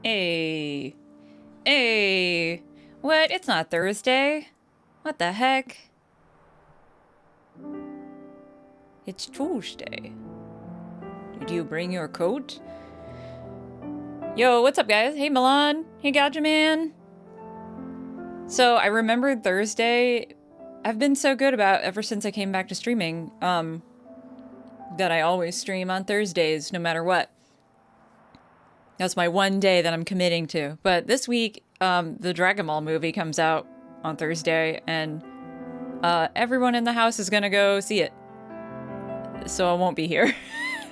Hey. Hey. What? It's not Thursday. What the heck? It's Tuesday. Did you bring your coat? Yo, what's up, guys? Hey, Milan. Hey, Gotcha Man. So, I remembered Thursday. I've been so good about ever since I came back to streaming, that I always stream on Thursdays, no matter what. That's my one day that I'm committing to. But this week, the Dragon Ball movie comes out on Thursday, and everyone in the house is gonna go see it. So I won't be here.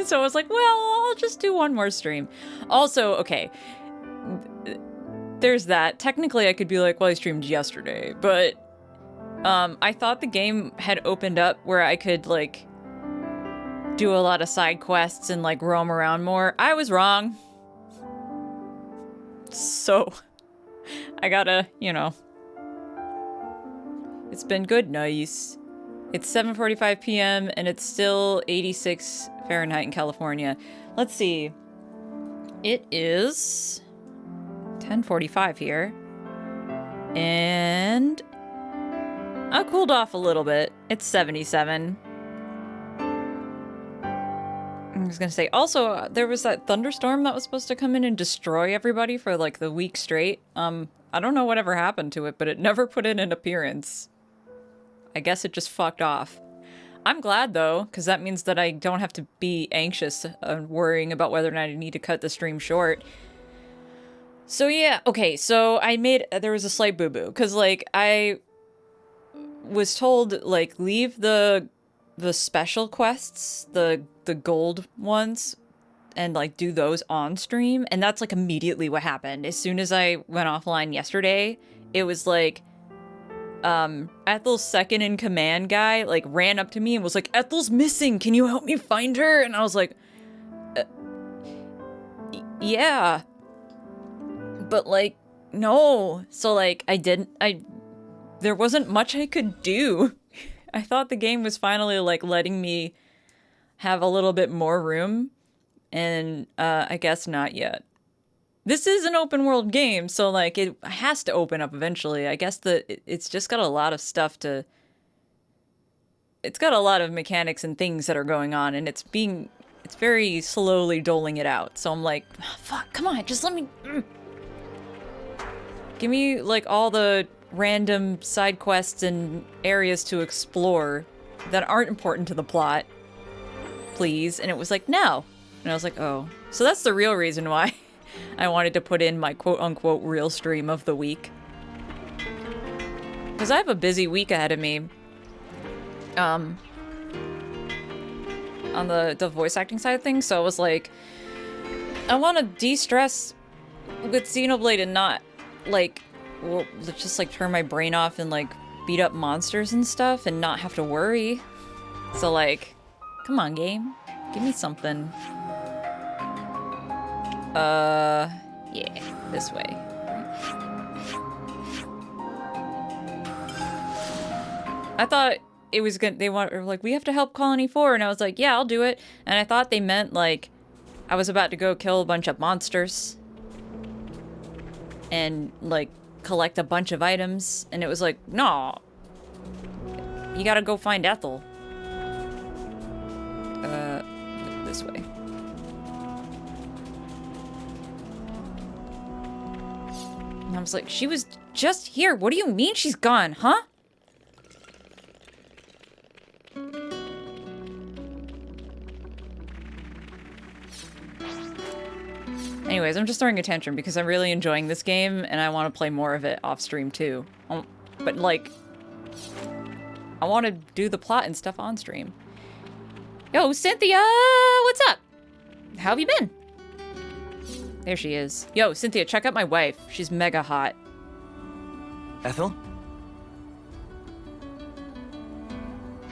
So I was like, well, I'll just do one more stream. Also, okay, there's that. Technically, I could be like, well, I streamed yesterday, but I thought the game had opened up where I could, like, do a lot of side quests and, like, roam around more. I was wrong. So, I gotta, you know. It's been good, nice. It's 7:45 p.m. and it's still 86 Fahrenheit in California. Let's see. It is 10:45 here. And I cooled off a little bit. It's 77. I was gonna say, also, there was that thunderstorm that was supposed to come in and destroy everybody for like the week straight. I don't know whatever happened to it, but it never put in an appearance. I guess it just fucked off. I'm glad though, because that means that I don't have to be anxious worrying about whether or not I need to cut the stream short. So yeah, okay, so there was a slight boo-boo, because like, I was told, like, leave the special quests, the gold ones, and like do those on stream, and that's like immediately what happened. As soon as I went offline yesterday, it was like, Ethel's second in command guy, like, ran up to me and was like, Ethel's missing, can you help me find her? And I was like, yeah. But, like, no. So, like, there wasn't much I could do. I thought the game was finally, like, letting me have a little bit more room, and, I guess not yet. This is an open world game, so, like, it has to open up eventually. I guess it's just got a lot of stuff to... It's got a lot of mechanics and things that are going on, and it's very slowly doling it out. So I'm like, oh, fuck, come on, just let me... Give me, like, all the random side quests and areas to explore that aren't important to the plot, please. And it was like, no. And I was like, oh. So that's the real reason why I wanted to put in my quote-unquote real stream of the week. Because I have a busy week ahead of me. On the voice acting side of things, so I was like, I want to de-stress with Xenoblade and not, like, well, just, like, turn my brain off and, like, beat up monsters and stuff and not have to worry. So, like, come on, game. Give me something. Yeah, this way. I thought it was gonna, were like, we have to help Colony 4, and I was like, yeah, I'll do it. And I thought they meant, like, I was about to go kill a bunch of monsters and, like, collect a bunch of items, and it was like, no, you gotta go find Ethel. This way. And I was like, she was just here. What do you mean she's gone, huh? Anyways, I'm just throwing a tantrum because I'm really enjoying this game and I want to play more of it off stream too. But like, I want to do the plot and stuff on stream. Yo, Cynthia, what's up? How have you been? There she is. Yo, Cynthia, check out my wife. She's mega hot. Ethel?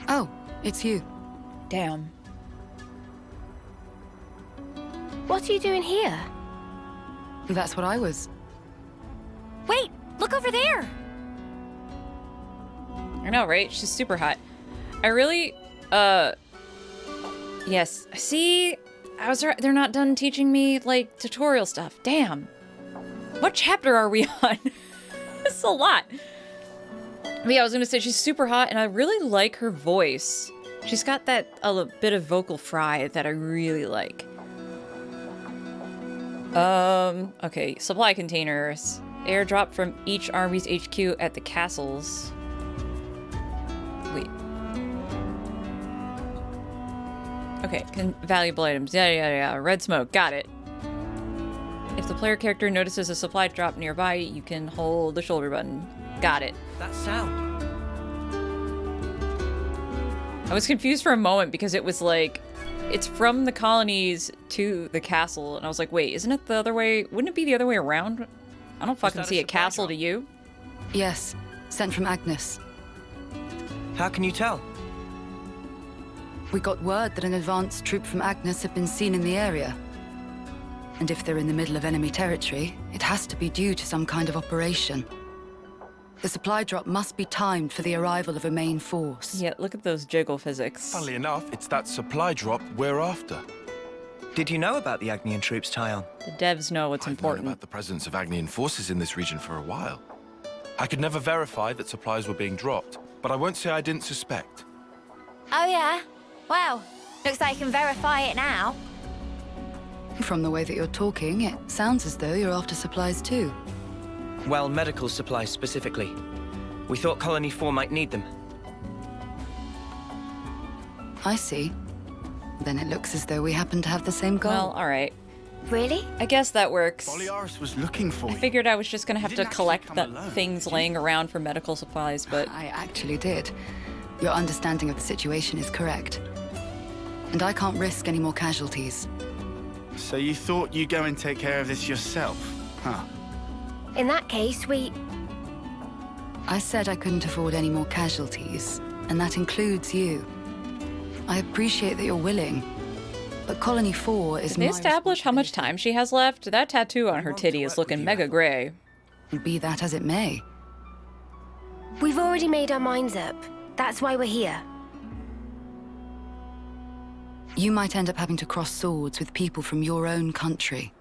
Oh, it's you. Damn. What are you doing here? That's what I was. Wait, look over there! I know, right? She's super hot. I really, yes. See? I was right. They're not done teaching me, like, tutorial stuff. Damn. What chapter are we on? It's a lot. But yeah, I was gonna say she's super hot, and I really like her voice. She's got that a bit of vocal fry that I really like. Okay, supply containers. Airdrop from each army's HQ at the castles. Wait. Okay, valuable items. Yeah. Red smoke. Got it. If the player character notices a supply drop nearby, you can hold the shoulder button. Got it. That sound. I was confused for a moment because it was like, it's from the colonies to the castle, and I was like, wait, isn't it the other way? Wouldn't it be the other way around? I don't fucking see a castle to you. Yes, sent from Agnes. How can you tell? We got word that an advanced troop from Agnes had been seen in the area. And if they're in the middle of enemy territory, it has to be due to some kind of operation. The supply drop must be timed for the arrival of a main force. Yeah, look at those jiggle physics. Funnily enough, it's that supply drop we're after. Did you know about the Agnian troops, Tyon? The devs know what's I've important. known about the presence of Agnian forces in this region for a while. I could never verify that supplies were being dropped, but I won't say I didn't suspect. Oh, yeah? Well, looks like you can verify it now. From the way that you're talking, it sounds as though you're after supplies too. Well, medical supplies specifically. We thought Colony 4 might need them. I see. Then it looks as though we happen to have the same goal. Well, alright. Really? I guess that works. Boliaris was looking for I you. figured I was just gonna have to didn't actually collect come the alone, things did you? laying around for medical supplies, but I actually did. Your understanding of the situation is correct. And I can't risk any more casualties. So you thought you'd go and take care of this yourself, huh? In that case, I said I couldn't afford any more casualties, and that includes you. I appreciate that you're willing, but Colony 4 is did they my establish how much responsibility. time she has left? That tattoo on her want to titty is work looking with you, mega Ethel. gray. Be that as it may. we've already made our minds up. That's why we're here. You might end up having to cross swords with people from your own country.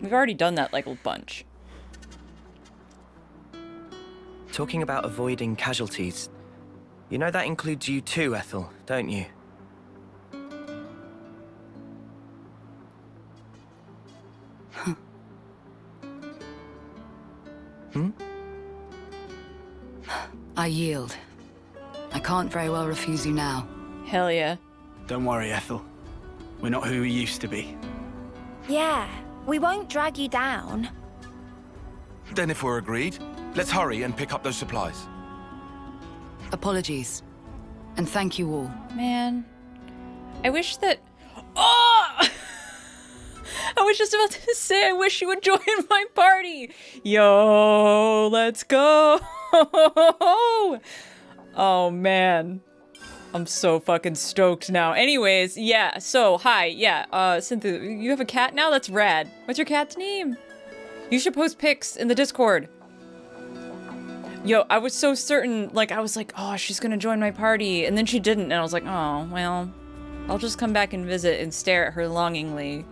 We've already done that like a bunch. Talking about avoiding casualties. You know that includes you too, Ethel, don't you? I yield. I can't very well refuse you now. Hell yeah. Don't worry, Ethel. We're not who we used to be. Yeah, we won't drag you down. Then if we're agreed, let's hurry and pick up those supplies. Apologies. And thank you all. Man. I wish that... Oh! I was just about to say I wish you would join my party. Yo, let's go. Oh, man. I'm so fucking stoked now. Anyways, yeah, so, hi, yeah, Cynthia, you have a cat now? That's rad. What's your cat's name? You should post pics in the Discord. Yo, I was so certain, like, I was like, oh, she's gonna join my party, and then she didn't, and I was like, oh, well, I'll just come back and visit and stare at her longingly.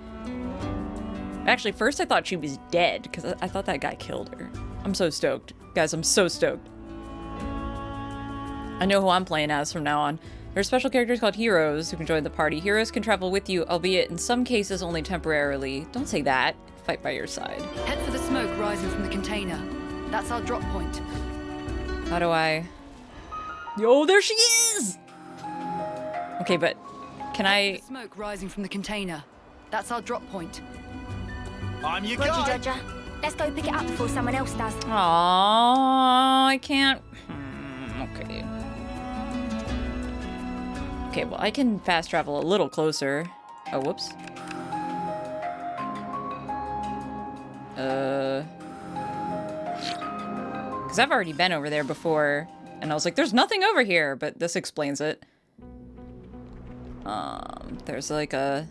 Actually, first I thought she was dead, because I thought that guy killed her. I'm so stoked. Guys, I'm so stoked. I know who I'm playing as from now on. There are special characters called heroes who can join the party. Heroes can travel with you, albeit in some cases only temporarily. Don't say that. Fight by your side. Head for the smoke rising from the container. That's our drop point. How do I... Yo, there she is! Okay, but can I... Smoke rising from the container. That's our drop point. I'm your Roger, guy. Dodger. Let's go pick it up before someone else does. Aww, I can't... okay. Okay, well, I can fast travel a little closer. Oh, whoops. Because I've already been over there before, and I was like, there's nothing over here, but this explains it. There's like a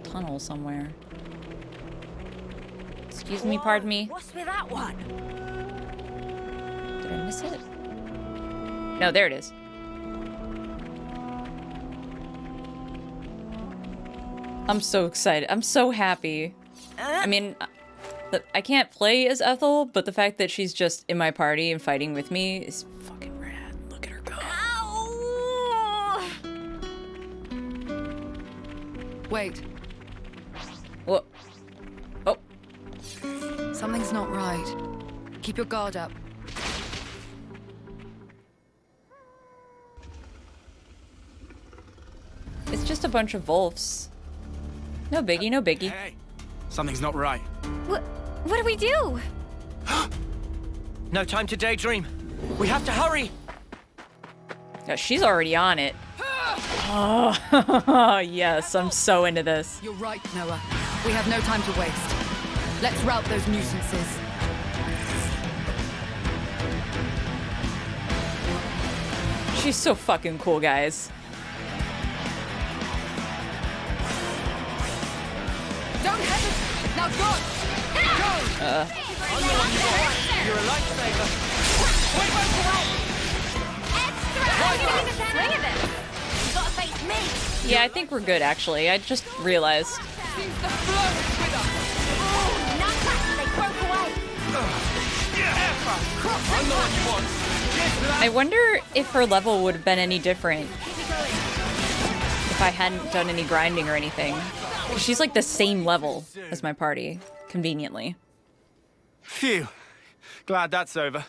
tunnel somewhere. Excuse me, pardon me. What's with that one? Did I miss it? No, there it is. I'm so excited. I'm so happy. I mean, I can't play as Ethel, but the fact that she's just in my party and fighting with me is fucking rad. Look at her go. Ow! Wait, What? Oh, something's not right. Keep your guard up. it's just a bunch of wolves. No biggie, no biggie. Hey, something's not right. What do we do? No time to daydream. We have to hurry. Yeah, she's already on it. Oh, yes, I'm so into this. You're right, Noah. We have no time to waste. Let's rout those nuisances. She's so fucking cool, guys. Don't hesitate! Now go! You're a lifesaver. Yeah, I think we're good, actually. I just realized. I wonder if her level would have been any different if I hadn't done any grinding or anything. 'Cause she's like the same level as my party, conveniently. Phew. Glad that's over.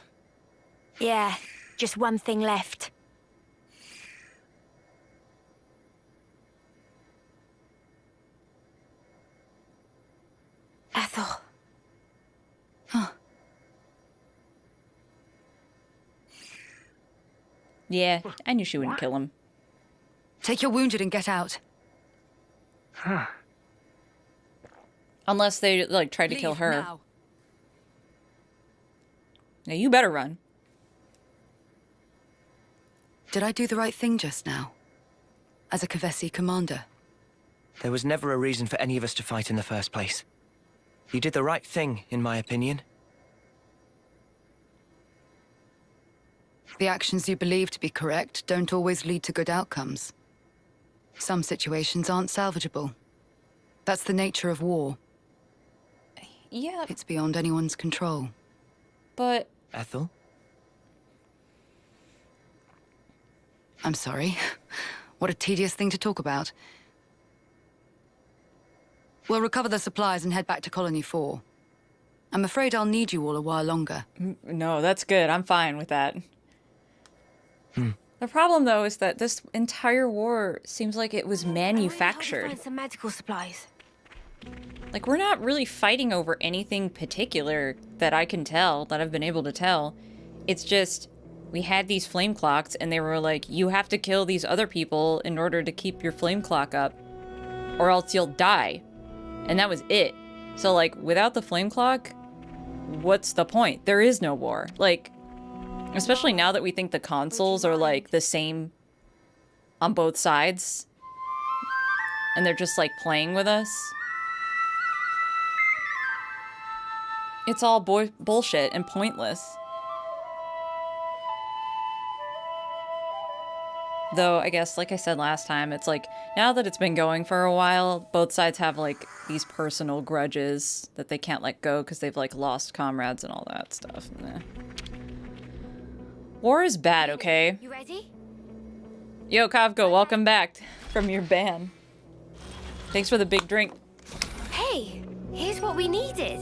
Yeah, just one thing left. Ethel. Yeah, I knew she wouldn't kill him. Take your wounded and get out. Unless they, like, tried to kill Leave her. now. Now you better run. Did I do the right thing just now? As a Kavesi commander? There was never a reason for any of us to fight in the first place. You did the right thing, in my opinion. The actions you believe to be correct don't always lead to good outcomes. Some situations aren't salvageable. That's the nature of war. Yeah, It's beyond anyone's control. but Ethel? I'm sorry. What a tedious thing to talk about. We'll recover the supplies and head back to Colony 4. I'm afraid I'll need you all a while longer. no, that's good. I'm fine with that. The problem, though, is that this entire war seems like it was manufactured. Find some medical supplies. Like, we're not really fighting over anything particular that I can tell, that I've been able to tell. It's just, we had these flame clocks, and they were like, you have to kill these other people in order to keep your flame clock up, or else you'll die. And that was it. So, like, without the flame clock, what's the point? There is no war. Like, especially now that we think the consoles are, like, the same on both sides. And they're just, like, playing with us. It's all bullshit and pointless. Though, I guess, like I said last time, it's like, now that it's been going for a while, both sides have, like, these personal grudges that they can't let go because they've, like, lost comrades and all that stuff. Nah. War is bad, okay? You ready? Yo, Kavko, welcome back from your ban. Thanks for the big drink. Hey, here's what we needed.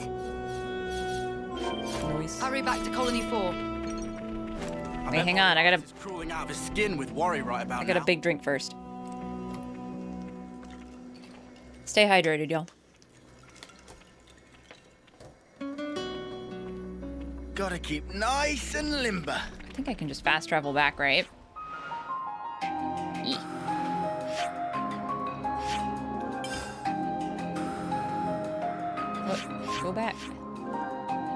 Noise. Hurry back to Colony 4. Wait, hang on, I He's crawling out of his skin with worry right about got a now. big drink first. Stay hydrated, y'all. Gotta keep nice and limber. I think I can just fast travel back, right? Eek. What? Go back.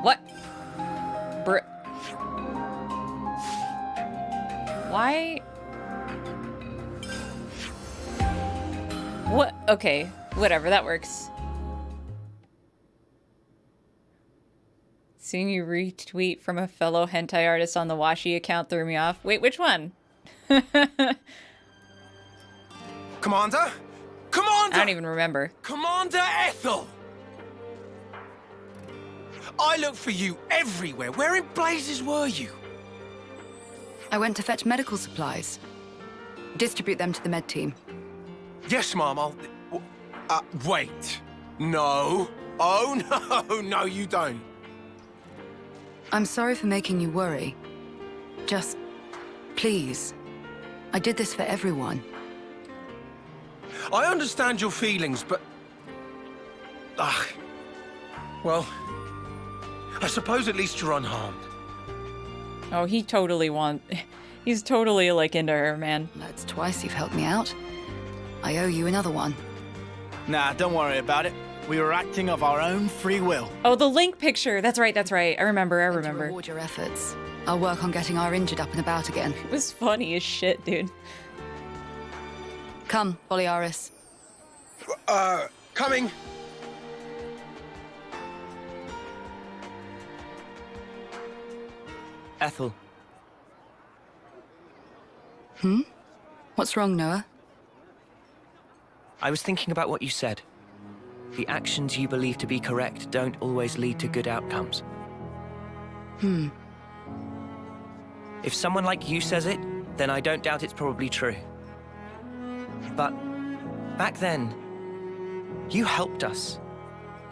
What? Why? What? Okay, whatever, that works. Seeing you retweet from a fellow hentai artist on the Washi account threw me off. Wait, which one? Commander? Commander! I don't even remember. Commander Ethel! I looked for you everywhere. Where in blazes were you? I went to fetch medical supplies. Distribute them to the med team. Yes, Mom, I'll... wait. No. Oh, no, no, you don't. I'm sorry for making you worry. Just, please. I did this for everyone. I understand your feelings, but... well, I suppose at least you're unharmed. Oh, he totally he's totally, like, into her, man. That's twice you've helped me out. I owe you another one. Nah, don't worry about it. We were acting of our own free will. Oh, the Link picture. That's right, that's right. I remember. And to reward your efforts, I'll work on getting our injured up and about again. It was funny as shit, dude. Come, Boliaris. Coming. Ethel, What's wrong, Noah? I was thinking about what you said. The actions you believe to be correct don't always lead to good outcomes. If someone like you says it, then I don't doubt it's probably true. But back then, you helped us.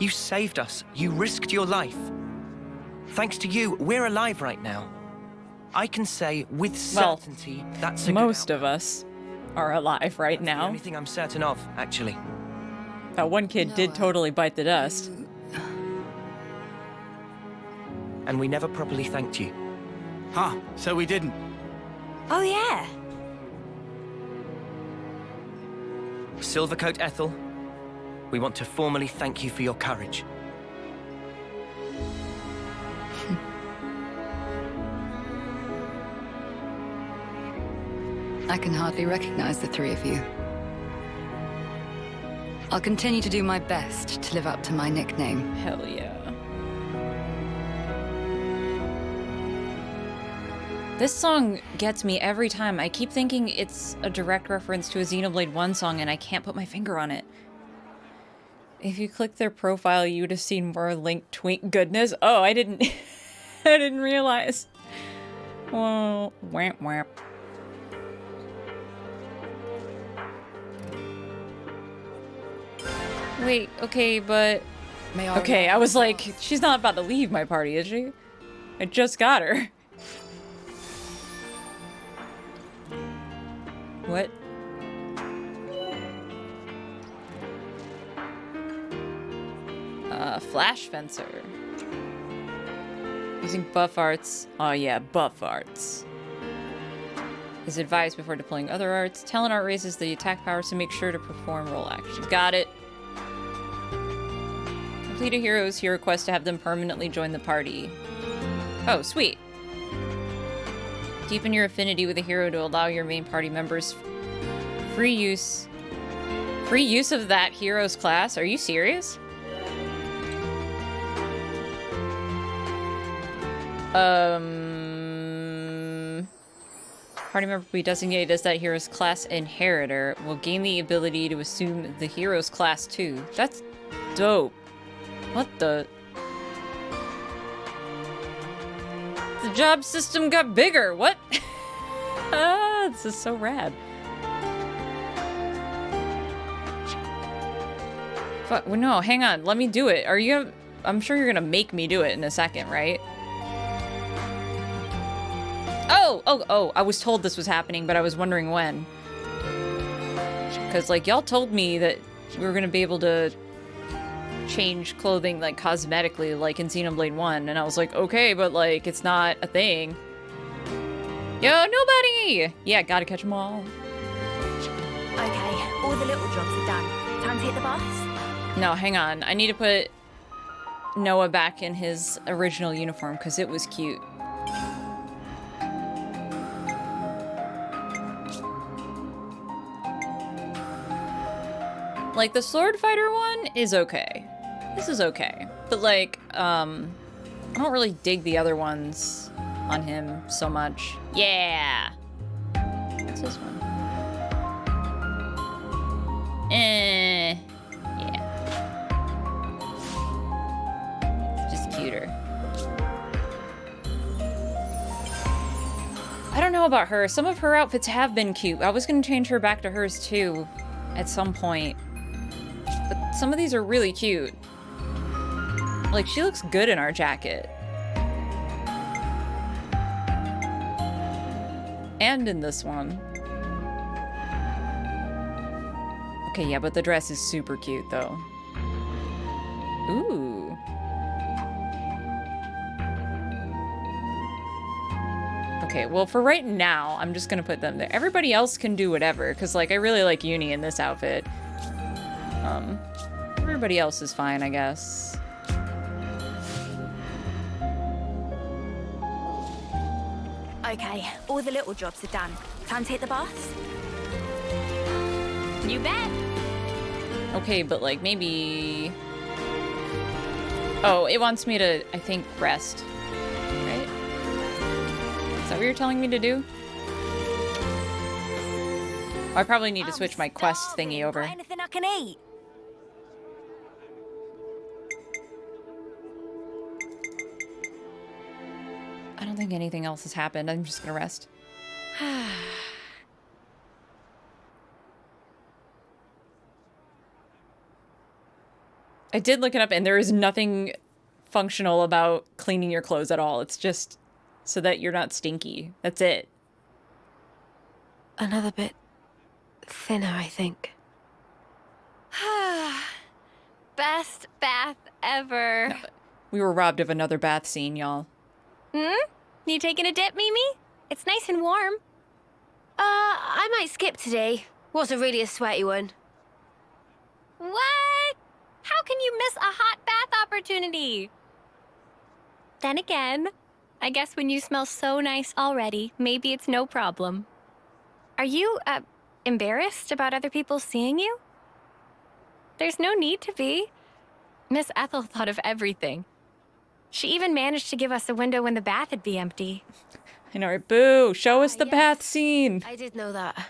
You saved us. You risked your life. Thanks to you, we're alive right now. I can say with certainty that's a Most good of us are alive right That's the now. only thing I'm certain of, actually. That one kid did Noah. totally bite the dust. And we never properly thanked you. Huh, so we didn't. Oh, yeah. Silvercoat Ethel, we want to formally thank you for your courage. I can hardly recognize the three of you. I'll continue to do my best to live up to my nickname. Hell yeah. This song gets me every time. I keep thinking it's a direct reference to a Xenoblade 1 song and I can't put my finger on it. If you click their profile, you would have seen more Link twink goodness. Oh, I didn't I didn't realize. Well, wamp wamp. Wait, okay, but May I okay, I was like, she's not about to leave my party, is she? I just got her. What? Flash Fencer. Using buff arts. Oh yeah, buff arts. Is advised before deploying other arts. Talent art raises the attack power, so make sure to perform roll actions. Got it. Complete a hero's hero quest to have them permanently join the party. Oh, sweet. Deepen your affinity with a hero to allow your main party members free use of that hero's class? Are you serious? Party member will be designated as that hero's class inheritor will gain the ability to assume the hero's class too. That's dope. What the? The job system got bigger. What? Ah, this is so rad. Fuck, well, no, hang on. Let me do it. Are you? I'm sure you're gonna make me do it in a second, right? Oh, I was told this was happening, but I was wondering when. Because, like, y'all told me that we were gonna be able to change clothing, like, cosmetically, like in Xenoblade 1, and I was like, okay, but, like, it's not a thing. Yo, nobody! Yeah, gotta catch them all. Okay, all the little jobs are done. Time to hit the bus? No, hang on. I need to put Noah back in his original uniform, because it was cute. Like, the sword fighter one is okay. This is okay. But, like, I don't really dig the other ones on him so much. Yeah! What's this one? Yeah. It's just cuter. I don't know about her. Some of her outfits have been cute. I was gonna change her back to hers too at some point. But some of these are really cute. Like, she looks good in our jacket. And in this one. Okay, yeah, but the dress is super cute, though. Ooh. Okay, well, for right now, I'm just gonna put them there. Everybody else can do whatever, because, like, I really like Uni in this outfit. Everybody else is fine, I guess. Okay, all the little jobs are done. Time to hit the baths? You bet. Okay, but, like, maybe... Oh, it wants me to, I think, rest. Right? Is that what you're telling me to do? I probably need to switch my quest thingy over. Got anything I can eat? I don't think anything else has happened. I'm just gonna rest. I did look it up, and there is nothing functional about cleaning your clothes at all. It's just so that you're not stinky. That's it. Another bit thinner, I think. Best bath ever. We were robbed of another bath scene, y'all. You taking a dip, Mimi? It's nice and warm. I might skip today. Wasn't really a sweaty one. What? How can you miss a hot bath opportunity? Then again, I guess when you smell so nice already, maybe it's no problem. Are you, embarrassed about other people seeing you? There's no need to be. Miss Ethel thought of everything. She even managed to give us a window when the bath would be empty. I know, right? Boo! Show us the yes. bath scene! I did know that.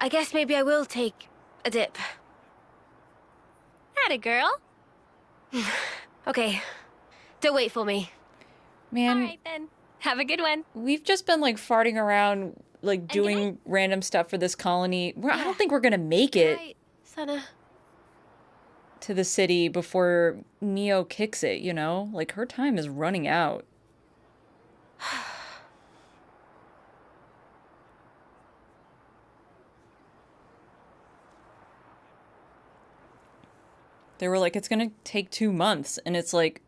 I guess maybe I will take a dip. Atta girl. Okay. Don't wait for me. Man, All right then. Have a good one. we've just been, like, farting around, like, doing random stuff for this colony. I don't think we're gonna make it Right, Sana. to the city before Neo kicks it, you know? Like, her time is running out. They were like, it's gonna take 2 months, and it's like,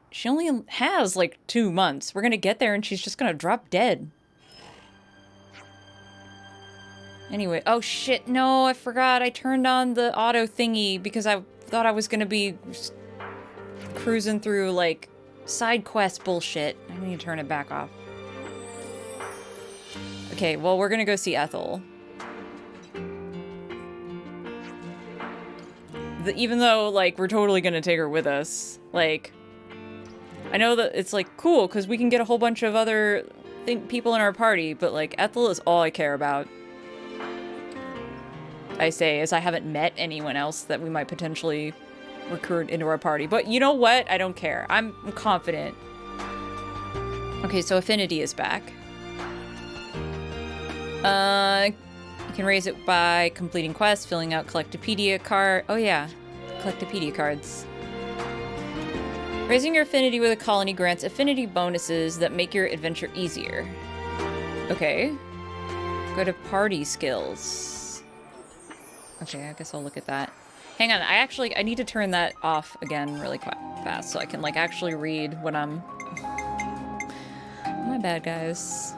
she only has, like, 2 months. We're gonna get there, and she's just gonna drop dead. Anyway, oh shit, no, I forgot. I turned on the auto thingy because I thought I was gonna be cruising through, like, side quest bullshit. I need to turn it back off. Okay, well, we're gonna go see Ethel. Even though, like, we're totally gonna take her with us. Like, I know that it's, like, cool, because we can get a whole bunch of other people in our party, but, like, Ethel is all I care about. I say, as I haven't met anyone else that we might potentially recruit into our party. But you know what? I don't care. I'm confident. Okay, so Affinity is back. You can raise it by completing quests, filling out Collectopedia card. Oh yeah, Collectopedia cards. Raising your affinity with a colony grants affinity bonuses that make your adventure easier. Okay. Go to party skills. Okay, I guess I'll look at that. Hang on, I need to turn that off again really fast so I can, like, actually read when I'm... My bad, guys.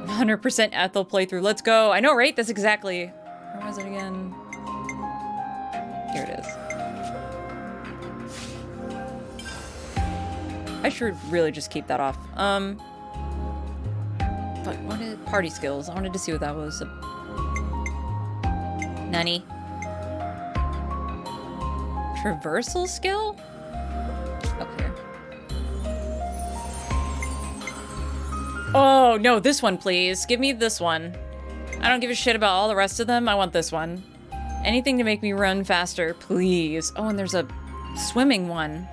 100% Ethel playthrough. Let's go. I know, right? That's exactly... Where was it again? Here it is. I should really just keep that off. But what is party skills? I wanted to see what that was. Nani? Traversal skill? Okay. Oh, no, this one, please. Give me this one. I don't give a shit about all the rest of them. I want this one. Anything to make me run faster, please. Oh, and there's a swimming one.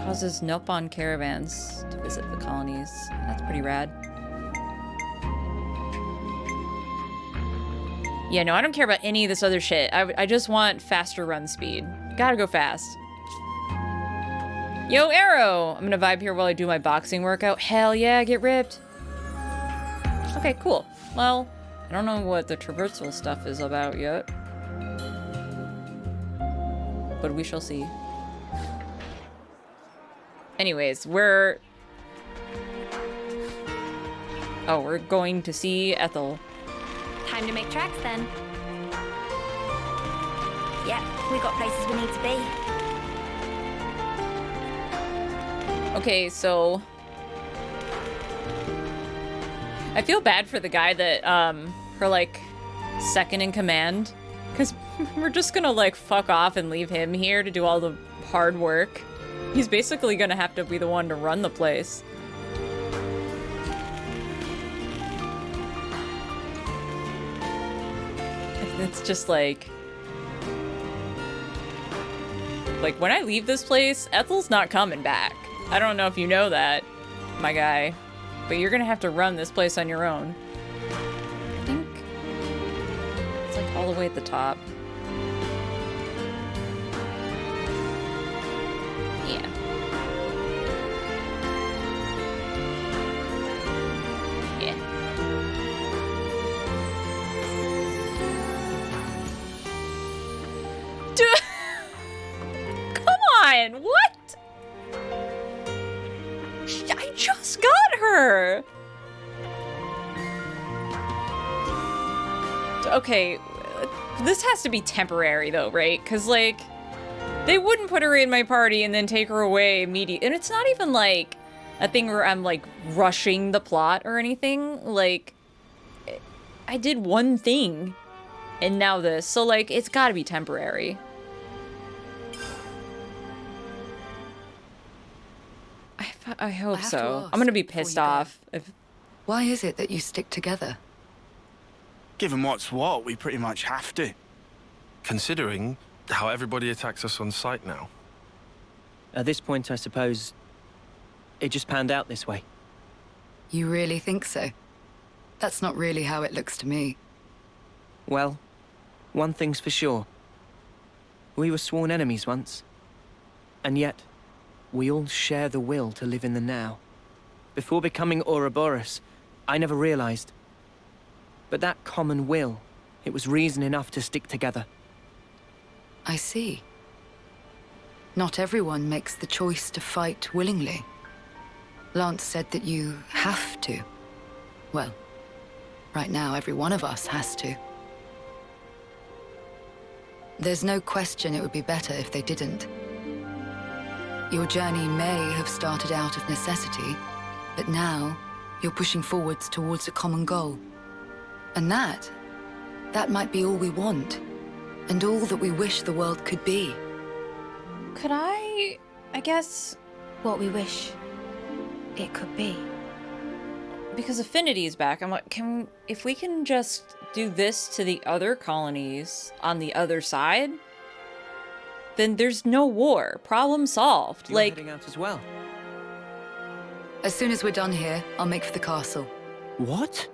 Causes Nopon caravans to visit the colonies. That's pretty rad. Yeah, no, I don't care about any of this other shit. I just want faster run speed. Gotta go fast. Yo, Arrow! I'm gonna vibe here while I do my boxing workout. Hell yeah, get ripped. Okay, cool. Well, I don't know what the traversal stuff is about yet. But we shall see. Anyways, we're going to see Ethel. Time to make tracks then. Yep, we got places we need to be. Okay, so I feel bad for the guy that her like second in command, because we're just gonna like fuck off and leave him here to do all the hard work. He's basically gonna have to be the one to run the place. It's just like when I leave this place, Ethel's not coming back. I don't know if you know that, my guy, but you're gonna have to run this place on your own. I think it's like all the way at the top. Yeah. Yeah. Come on, what? I just got her! Okay, this has to be temporary though, right? Because like, they wouldn't put her in my party and then take her away immediately. And it's not even like a thing where I'm like rushing the plot or anything. Like, I did one thing and now this. So like, it's gotta be temporary. I hope so. I'm gonna be pissed off if... Why is it that you stick together? Given what's what, we pretty much have to. Considering how everybody attacks us on sight now. At this point, I suppose it just panned out this way. You really think so? That's not really how it looks to me. Well, one thing's for sure. We were sworn enemies once. And yet, we all share the will to live in the now. Before becoming Ouroboros, I never realized. But that common will, it was reason enough to stick together. I see. Not everyone makes the choice to fight willingly. Lance said that you have to. Well, right now every one of us has to. There's no question it would be better if they didn't. Your journey may have started out of necessity, but now you're pushing forwards towards a common goal. And that might be all we want, and all that we wish the world could be. Could I guess... What we wish it could be. Because Affinity is back, I'm like, if we can just do this to the other colonies on the other side, then there's no war. Problem solved. You're like, heading out as well. As soon as we're done here, I'll make for the castle. What?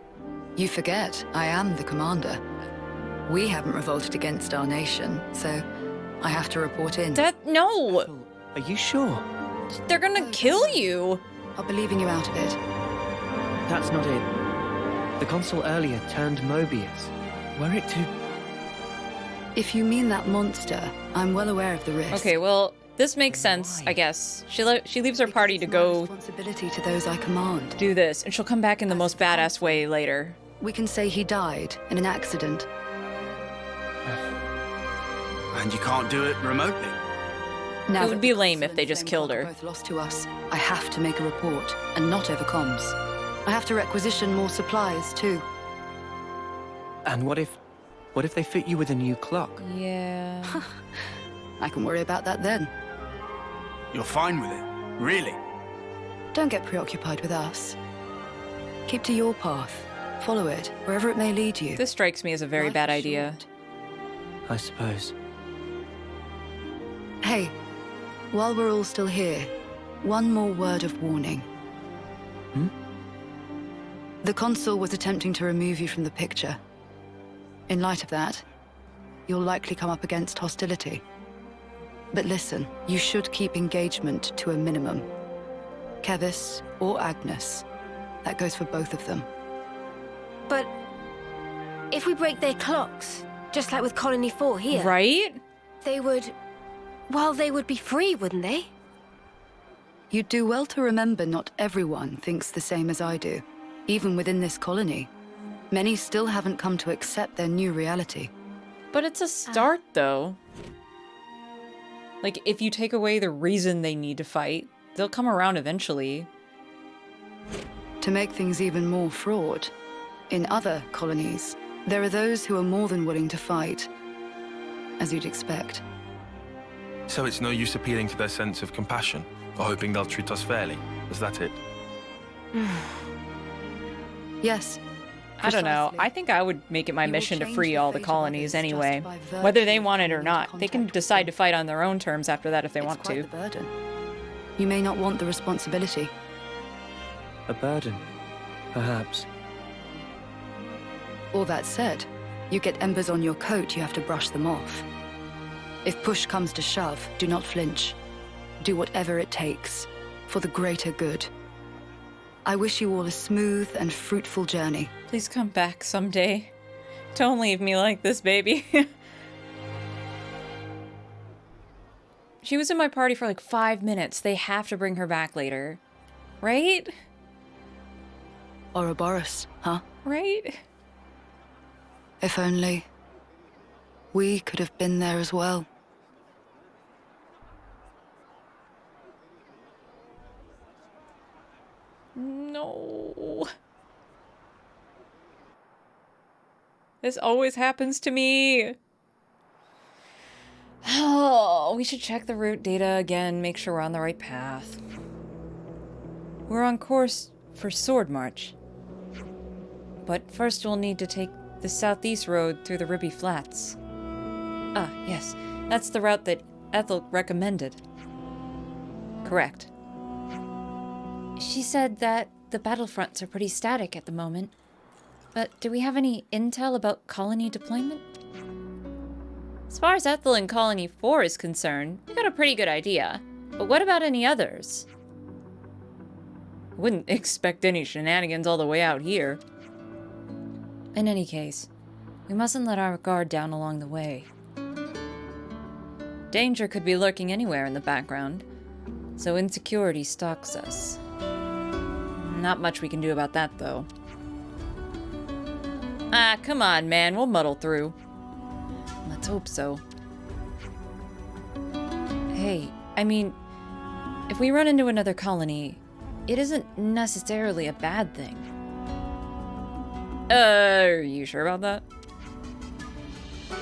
You forget, I am the commander. We haven't revolted against our nation, so I have to report in. no! Are you sure? They're gonna kill you! I'll be leaving you out of it. That's not it. The consul earlier turned Mobius. Were it to... If you mean that monster, I'm well aware of the risk. Okay, well, this makes sense, I guess. She leaves her party to My go responsibility to those I command. do this, and she'll come back in the most badass way later. We can say he died in an accident. And you can't do it remotely. Now It would that be the lame consul if they and just Flame killed Clock are her. both lost to us. I have to make a report, and not over comms. I have to requisition more supplies too. And what if they fit you with a new clock? Yeah. I can worry about that then. You're fine with it, really? Don't get preoccupied with us. Keep to your path. Follow it, wherever it may lead you. This strikes me as a very Life bad is idea. short. I suppose. Hey, while we're all still here, one more word of warning. The consul was attempting to remove you from the picture. In light of that, you'll likely come up against hostility. But listen, you should keep engagement to a minimum. Kevis or Agnes. That goes for both of them. But if we break their clocks, just like with Colony 4 here, Right? they would... Well, they would be free, wouldn't they? You'd do well to remember not everyone thinks the same as I do. Even within this colony, many still haven't come to accept their new reality. But it's a start, though. Like, if you take away the reason they need to fight, they'll come around eventually. To make things even more fraught, in other colonies, there are those who are more than willing to fight, as you'd expect. So it's no use appealing to their sense of compassion, or hoping they'll treat us fairly. Is that it? Yes. I don't know. precisely. I think I would make it my You will mission to change free the all the fate of colonies others just anyway. by virtue Whether they of want it or coming into not. They can contact with decide them. to fight on their own terms after that if they want It's quite to. the burden. You may not want the responsibility. A burden, perhaps. All that said, you get embers on your coat, you have to brush them off. If push comes to shove, do not flinch. Do whatever it takes, for the greater good. I wish you all a smooth and fruitful journey. Please come back someday. Don't leave me like this, baby. She was in my party for like 5 minutes. They have to bring her back later. Right? Ouroboros, huh? Right? If only we could have been there as well. No. This always happens to me. Oh, we should check the route data again, make sure we're on the right path. We're on course for Sword March. But first we'll need to take the southeast road through the Ribby Flats. Ah, yes. That's the route that Ethel recommended. Correct. She said that the battlefronts are pretty static at the moment. But do we have any intel about colony deployment? As far as Ethel and Colony 4 is concerned, we got a pretty good idea. But what about any others? Wouldn't expect any shenanigans all the way out here. In any case, we mustn't let our guard down along the way. Danger could be lurking anywhere in the background, so insecurity stalks us. Not much we can do about that, though. Ah, come on, man, we'll muddle through. Let's hope so. Hey, I mean, if we run into another colony, it isn't necessarily a bad thing. Are you sure about that?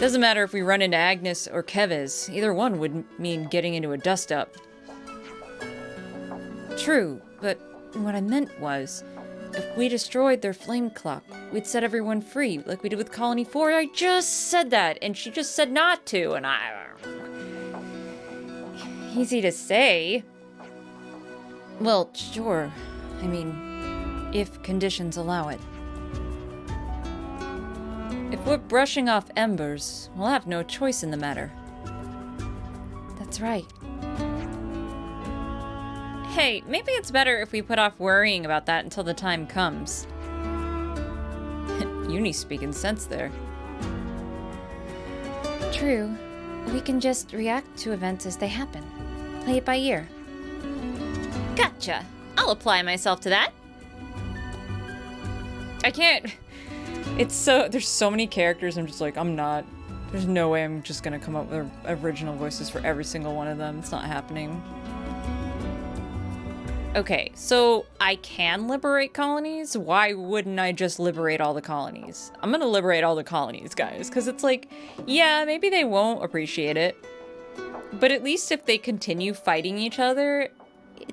Doesn't matter if we run into Agnes or Kevis, either one would mean getting into a dust-up. True, but what I meant was, if we destroyed their flame clock, we'd set everyone free, like we did with Colony 4. I just said that, and she just said not to, and easy to say. Well, sure. I mean, if conditions allow it. If we're brushing off embers, we'll have no choice in the matter. That's right. Hey, maybe it's better if we put off worrying about that until the time comes. Uni speaking sense there. True. We can just react to events as they happen. Play it by ear. Gotcha. I'll apply myself to that. I can't... there's so many characters, I'm just like, there's no way I'm just gonna come up with original voices for every single one of them. It's not happening. Okay, so I can liberate colonies? Why wouldn't I just liberate all the colonies? I'm gonna liberate all the colonies, guys, because it's like, yeah, maybe they won't appreciate it, but at least if they continue fighting each other,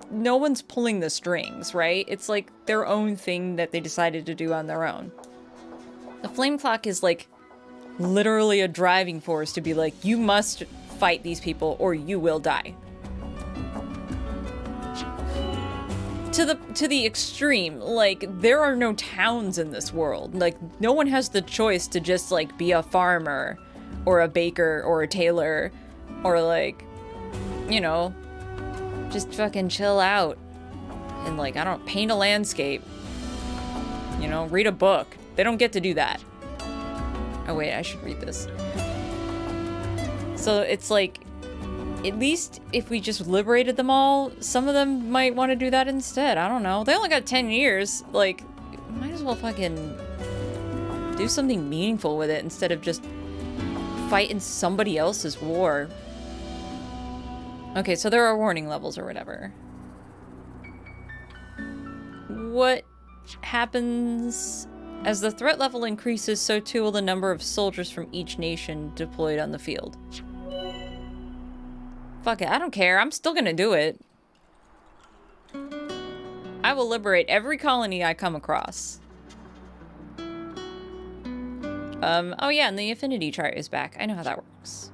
no one's pulling the strings, right? It's like their own thing that they decided to do on their own. The flame clock is like literally a driving force to be like, you must fight these people or you will die. To the extreme, like, there are no towns in this world. Like, no one has the choice to just, like, be a farmer or a baker or a tailor or, like, you know, just fucking chill out and, like, I don't know, paint a landscape. You know, read a book. They don't get to do that. Oh, wait, I should read this. So it's like, at least if we just liberated them all, some of them might want to do that instead. I don't know. They only got 10 years. Like, might as well fucking do something meaningful with it instead of just fighting somebody else's war. Okay, so there are warning levels or whatever. What happens as the threat level increases, so too will the number of soldiers from each nation deployed on the field. Fuck it, I don't care. I'm still gonna do it. I will liberate every colony I come across. Oh yeah, and the affinity chart is back. I know how that works.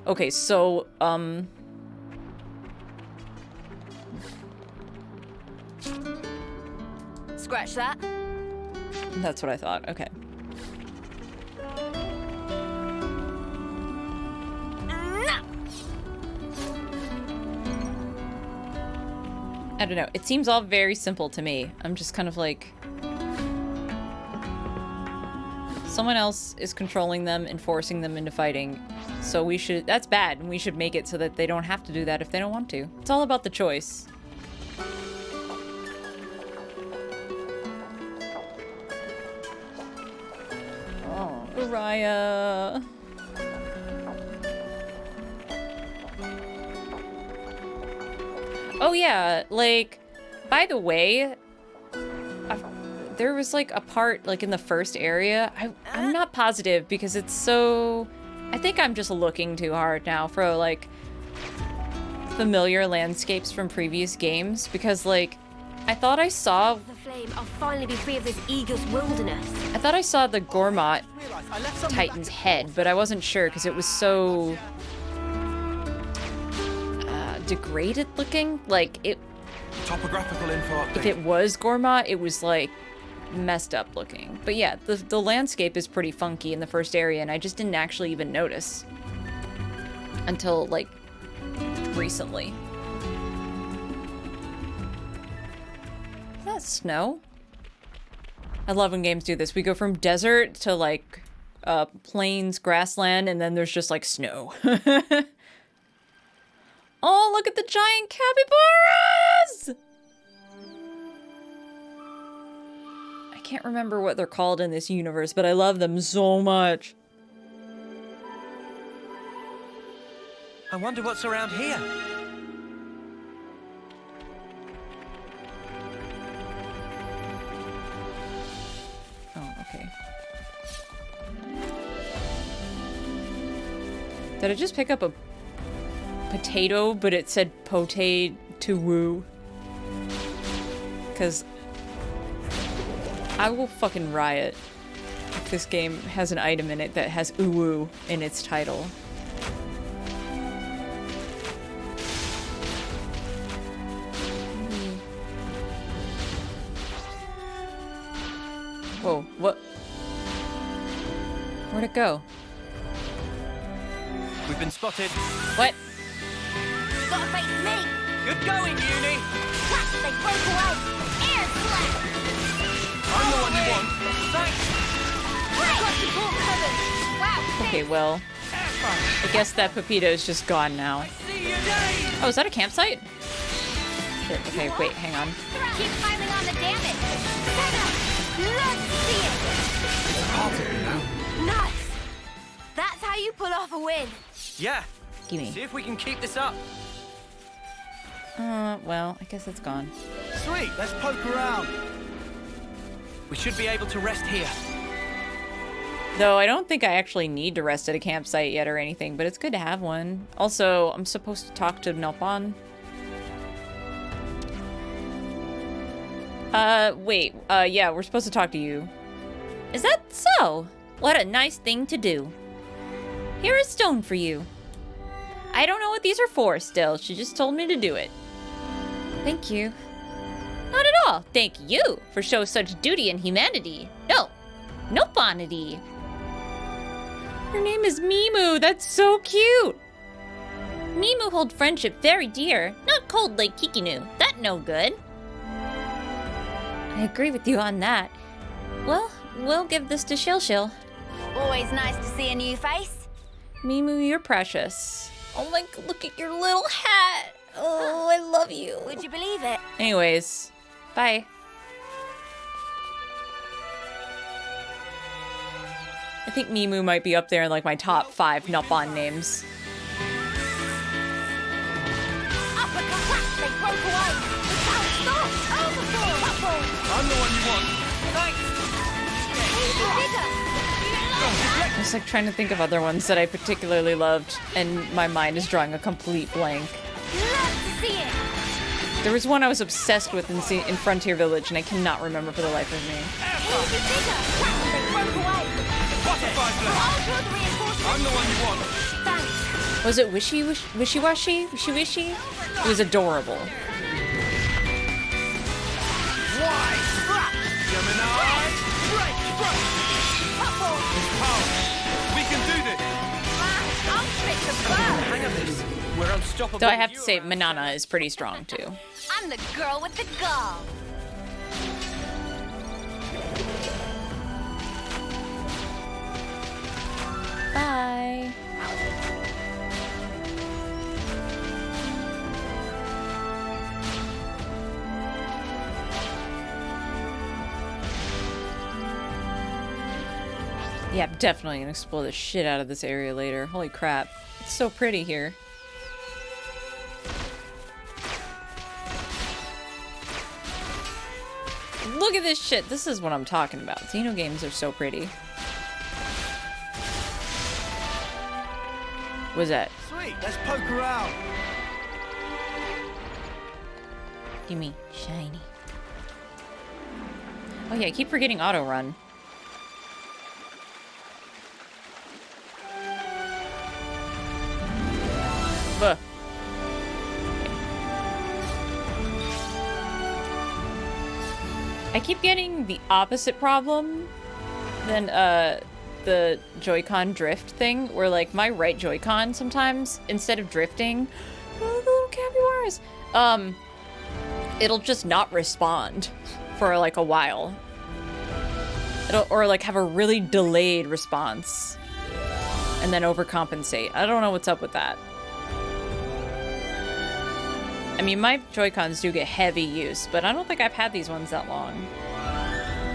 Okay, so, Scratch that. that's what I thought. Okay. I don't know. It seems all very simple to me. I'm just kind of like... Someone else is controlling them and forcing them into fighting. So we should... That's bad, and we should make it so that they don't have to do that if they don't want to. It's all about the choice. Oh, Uriah... Oh yeah, like, by the way, there was like a part like in the first area. I'm not positive because it's so... I think I'm just looking too hard now for like familiar landscapes from previous games because like I thought I saw... The flame, I'll finally be free of this eagle's wilderness. I thought I saw the Gormott Titan's head, but I wasn't sure because it was so... degraded looking. Like it... Topographical info update. If it was Gormott, it was like messed up looking. But yeah, the landscape is pretty funky in the first area and I just didn't actually even notice until like recently. Is that snow? I love when games do this. We go from desert to like plains, grassland, and then there's just like snow. Oh, look at the giant capybaras! I can't remember what they're called in this universe, but I love them so much. I wonder what's around here. Oh, okay. Did I just pick up a potato, but it said potato to woo? Because I will fucking riot if this game has an item in it that has uwu in its title. Whoa, what? Where'd it go? We've been spotted. What? Gotta face me! Good going, Uni. Crap, they broke away! Air slap! I'm the one you want. Thanks. Wow, Okay, well, I guess that Pepito is just gone now. See you days. Oh, is that a campsite? Shit, okay, wait, hang on. keep piling on the damage! Let's see it! Part of me now. Nice! That's how you pull off a win! Yeah. Gimme. See if we can keep this up. Well, I guess it's gone. Sweet, let's poke around. We should be able to rest here. Though I don't think I actually need to rest at a campsite yet or anything, but it's good to have one. Also, I'm supposed to talk to Nopon. Wait. Yeah, we're supposed to talk to you. Is that so? What a nice thing to do. Here is stone for you. I don't know what these are for still. She just told me to do it. Thank you. Not at all. Thank you for show such duty and humanity. No bonity. Her name is Mimu. That's so cute. Mimu hold friendship very dear. Not cold like Kikinu. That no good. I agree with you on that. Well, we'll give this to Shil. Always nice to see a new face. Mimu, you're precious. Oh my, look at your little hat. Oh, I love you. Would you believe it? Anyways, bye. I think Mimu might be up there in like my top 5 Nupon names. Uppercut crack, they broke away. The sound stopped. Overthrow. I'm the one you want. Thanks. I was like trying to think of other ones that I particularly loved, and my mind is drawing a complete blank. Love to see it. There was one I was obsessed with in Frontier Village, and I cannot remember for the life of me. Easy bigger. Crack, they broke away. Butterfly blade. I'll draw the reinforcements. I'm the one you want. Thanks. Was it wishy-washy? Wishy-wishy? It was adorable. Why? Gemini! Break! We can do this! I'm fit to burn. Hang on this. We're unstoppable. Though I have to say, Manana is pretty strong, too. I'm the girl with the gall. Bye. Yeah, I'm definitely gonna explore the shit out of this area later. Holy crap. It's so pretty here. Look at this shit. This is what I'm talking about. Xeno games are so pretty. What's that? Sweet, let's poke around. Gimme shiny. Oh yeah, I keep forgetting auto run. Buh. I keep getting the opposite problem than the Joy-Con drift thing, where like my right Joy-Con sometimes, instead of drifting, the little capybaras, it'll just not respond for like a while. Or like have a really delayed response and then overcompensate. I don't know what's up with that. I mean, my Joy-Cons do get heavy use, but I don't think I've had these ones that long.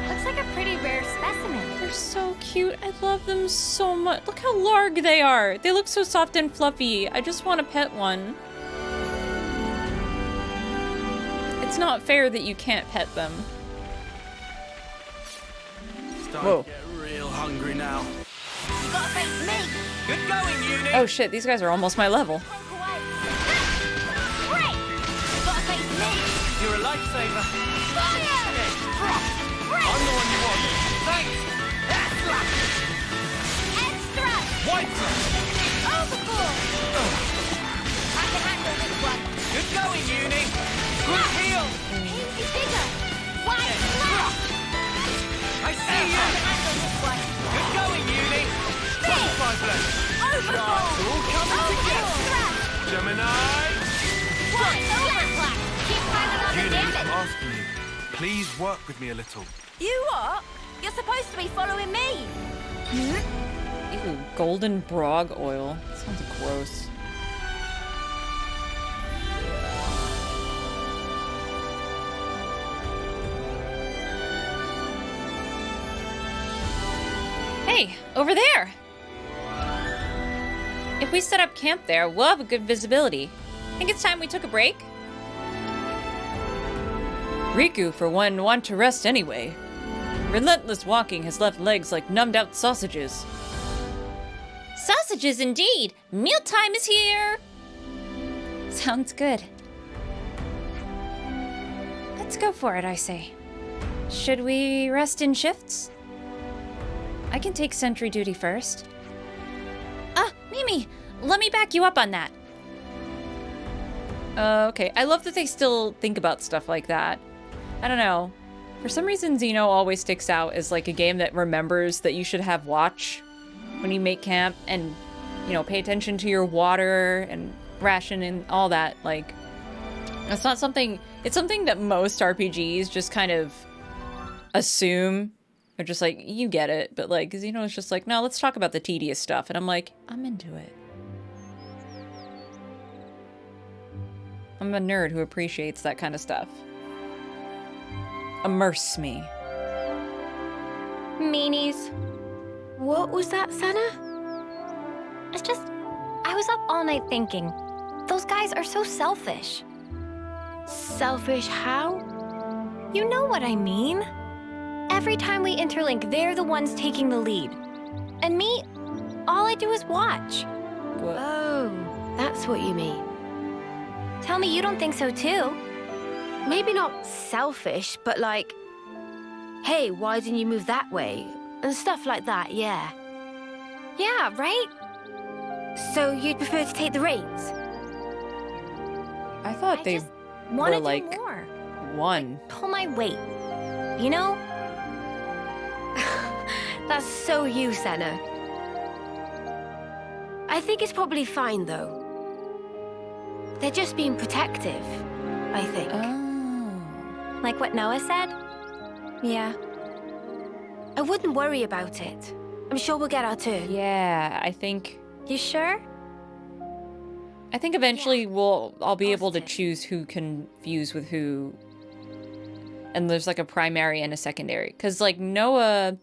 Looks like a pretty rare specimen. They're so cute. I love them so much. Look how large they are. They look so soft and fluffy. I just want to pet one. It's not fair that you can't pet them. Whoa. Starting to get real hungry now. You gotta face me. Good going, Uni. Oh shit, these guys are almost my level. Poke away. Break. You gotta face me. You're a lifesaver. Fire. Break. I'm the one you want. Thanks. Extra. White flag. Overboard. I can handle this one. Good going, Uni. Good heal. Easy bigger. White flag. I see I you. can handle this one. Good going, Uni. Butterfly blade. Overboard. It's all coming together. Overboard. Gemini. White flag. Keep piling on the Uni, I'm damage. asking you. Please work with me a little. You what? You're supposed to be following me. Ew, golden brog oil. Sounds gross. Hey, over there! If we set up camp there, we'll have a good visibility. Think it's time we took a break? Riku, for one, want to rest anyway. Relentless walking has left legs like numbed-out sausages. Sausages indeed! Mealtime is here! Sounds good. Let's go for it, I say. Should we rest in shifts? I can take sentry duty first. Mimi, let me back you up on that. Okay. I love that they still think about stuff like that. I don't know. For some reason, Xeno always sticks out as like a game that remembers that you should have watch when you make camp and, you know, pay attention to your water and ration and all that. Like, it's not something, it's something that most RPGs just kind of assume. They're just like, you get it. But like, Xeno's just like, no, let's talk about the tedious stuff. And I'm like, I'm into it. I'm a nerd who appreciates that kind of stuff. Immerse me. Meanies. What was that, Senna? It's just, I was up all night thinking. Those guys are so selfish. Selfish how? You know what I mean. Every time we interlink, they're the ones taking the lead. And me, all I do is watch. What? Oh, that's what you mean. Tell me you don't think so too. Maybe not selfish, but like, hey, why didn't you move that way? And stuff like that, yeah. Yeah, right? So you'd prefer to take the reins? I thought they just want were to like do more. one. Pull my weight. You know? That's so you, Senna. I think it's probably fine, though. They're just being protective, I think. Oh. Like what Noah said? Yeah. I wouldn't worry about it. I'm sure we'll get our turn. Yeah, I think You sure? eventually I'll be able to choose who can fuse with who. And there's like a primary and a secondary. Because like Noah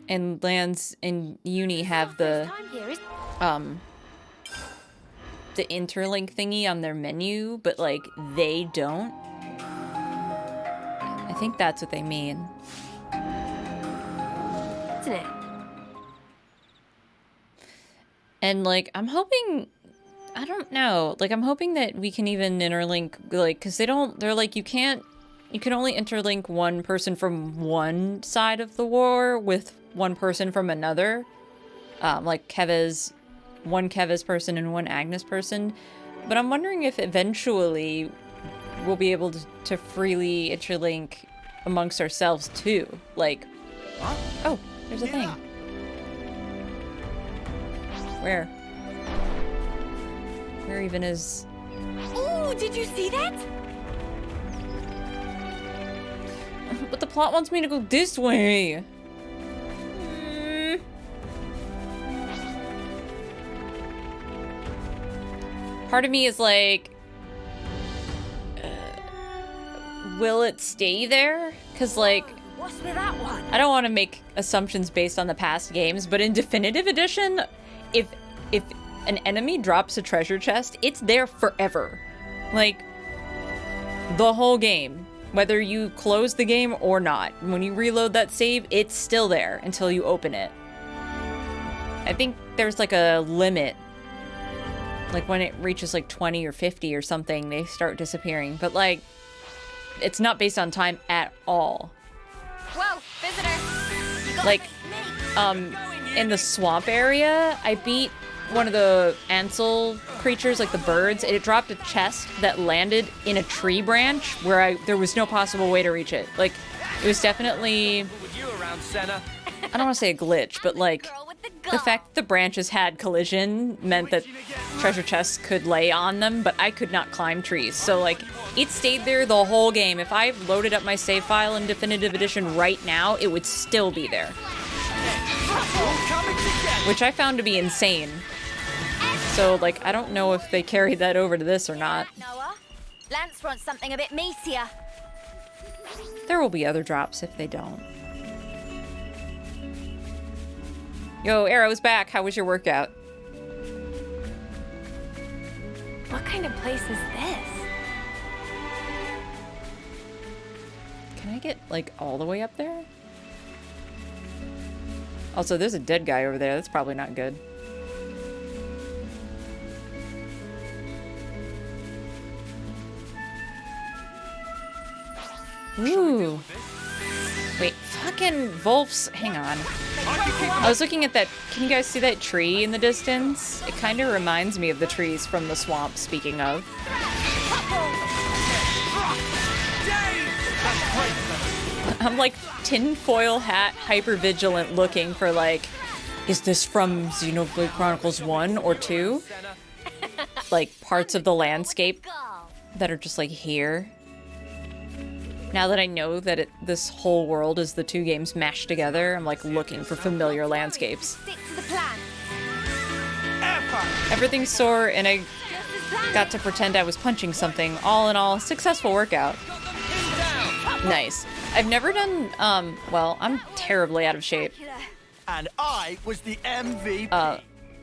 and Lance and Uni have the interlink thingy on their menu, but like they don't. I think that's what they mean. Isn't it? And like I'm hoping, I don't know, like I'm hoping that we can even interlink, like, because they're like, you can only interlink one person from one side of the war with one person from another. Like one Keves person and one Agnes person. But I'm wondering if eventually we'll be able to freely interlink amongst ourselves too. Like, oh, there's a thing. Where? Where even is... Ooh, did you see that? But the plot wants me to go this way. Part of me is like, will it stay there? Because like, What's with that one? I don't want to make assumptions based on the past games, but in Definitive Edition, if an enemy drops a treasure chest, it's there forever. Like, the whole game. Whether you close the game or not. When you reload that save, it's still there until you open it. I think there's like a limit. Like when it reaches like 20 or 50 or something, they start disappearing. But like, it's not based on time at all. Whoa, visitor. Like, in the swamp area, I beat one of the Ansel creatures, like the birds, and it dropped a chest that landed in a tree branch where there was no possible way to reach it. Like, it was definitely, With you around, Senna. I don't want to say a glitch, but like, the fact that the branches had collision meant that treasure chests could lay on them, but I could not climb trees. So like, it stayed there the whole game. If I loaded up my save file in Definitive Edition right now, it would still be there. Which I found to be insane. So like, I don't know if they carried that over to this or not. Noah, Lance wants something a bit meatier. There will be other drops if they don't. Yo, Arrow's back. How was your workout? What kind of place is this? Can I get, like, all the way up there? Also, there's a dead guy over there. That's probably not good. Ooh. Wait, fucking wolves. Hang on. I was looking at that. Can you guys see that tree in the distance? It kind of reminds me of the trees from the swamp, speaking of. I'm like tinfoil hat, hyper vigilant, looking for like, is this from Xenoblade Chronicles 1 or 2? Like parts of the landscape that are just like here. Now that I know that this whole world is the two games mashed together, I'm like looking for familiar landscapes. Stick to the plan. Everything's sore and I got to pretend I was punching something. All in all, successful workout. Nice. I've never done, well, I'm terribly out of shape. And I was the MVP.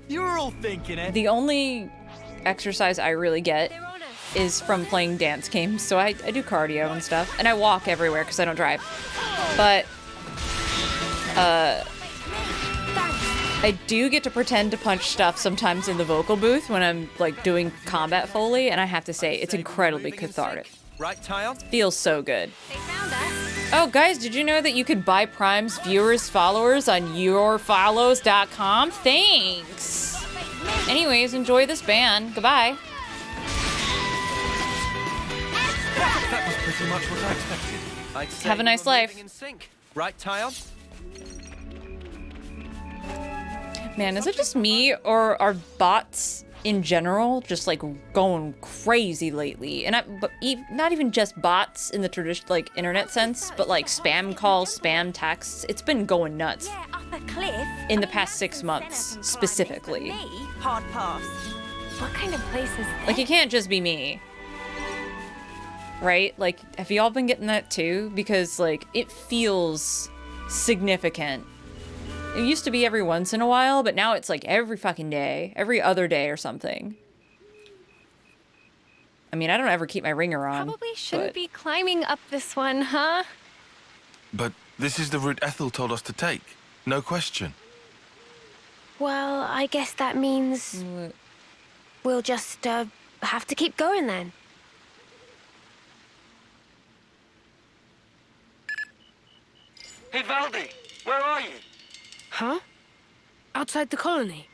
You were all thinking it. The only exercise I really get is from playing dance games, so I do cardio and stuff, and I walk everywhere because I don't drive. But I do get to pretend to punch stuff sometimes in the vocal booth when I'm like doing combat Foley, and I have to say it's incredibly cathartic. Right, Tile? Feels so good. They found us. Oh, guys, did you know that you could buy Prime's viewers followers on yourfollows.com? Thanks. Anyways, enjoy this band. Goodbye. That was pretty much what I expected. I'd say Have a nice you were life. moving in sync. Right, Tile? Man, is it just me, or are bots in general just like going crazy lately? And not even just bots in the traditional like internet sense, but like spam calls, spam texts. It's been going nuts Yeah, up a cliff. in the past 6 months specifically. Me, hard pass. What kind of place is this? Like it can't just be me. Right? Like, have y'all been getting that too? Because like it feels significant. It used to be every once in a while, but now it's like every fucking day, every other day or something. I mean, I don't ever keep my ringer on. Probably shouldn't but- be climbing up this one, huh? But this is the route Ethel told us to take. No question. Well, I guess that means we'll just have to keep going then. Hey, Valdi, where are you? Huh? Outside the colony.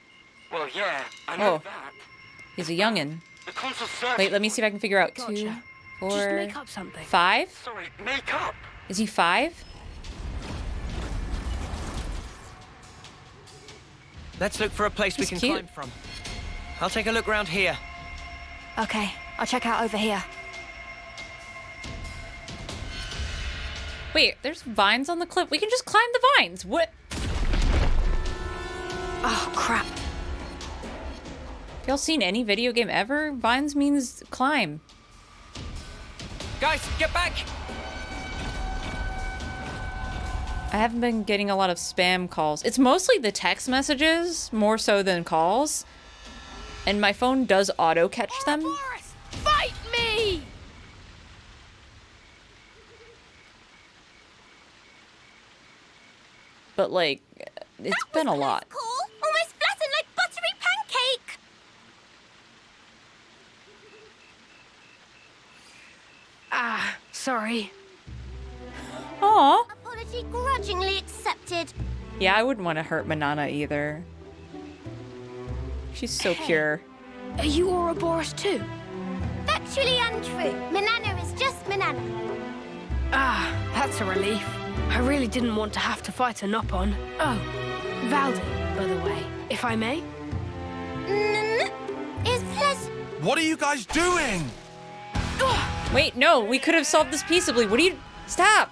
Well, yeah, I know Oh. that. He's a youngin'. The consul's searching. Wait, let me see if I can figure out. 2, Gotcha. 4, Just make up something. 5? Sorry, make up. Is he 5? Let's look for a place we He's can cute. climb from. I'll take a look round here. Okay, I'll check out over here. Wait, there's vines on the cliff. We can just climb the vines. What? Oh, crap. Y'all seen any video game ever? Vines means climb. Guys, get back! I haven't been getting a lot of spam calls. It's mostly the text messages, more so than calls. And my phone does auto catch them. Fight me! But like, it's been a lot. Cool. Almost flattened like buttery pancake. Ah, sorry. Aw. Apology grudgingly accepted. Yeah, I wouldn't want to hurt Manana either. She's so pure. Are you Ouroboros too? Factually untrue. Manana is just Manana. Ah, that's a relief. I really didn't want to have to fight a Nopon. Oh, Valdi, by the way, if I may. Is pleasant. What are you guys doing? Wait, no, we could have solved this peaceably. What do you... Stop!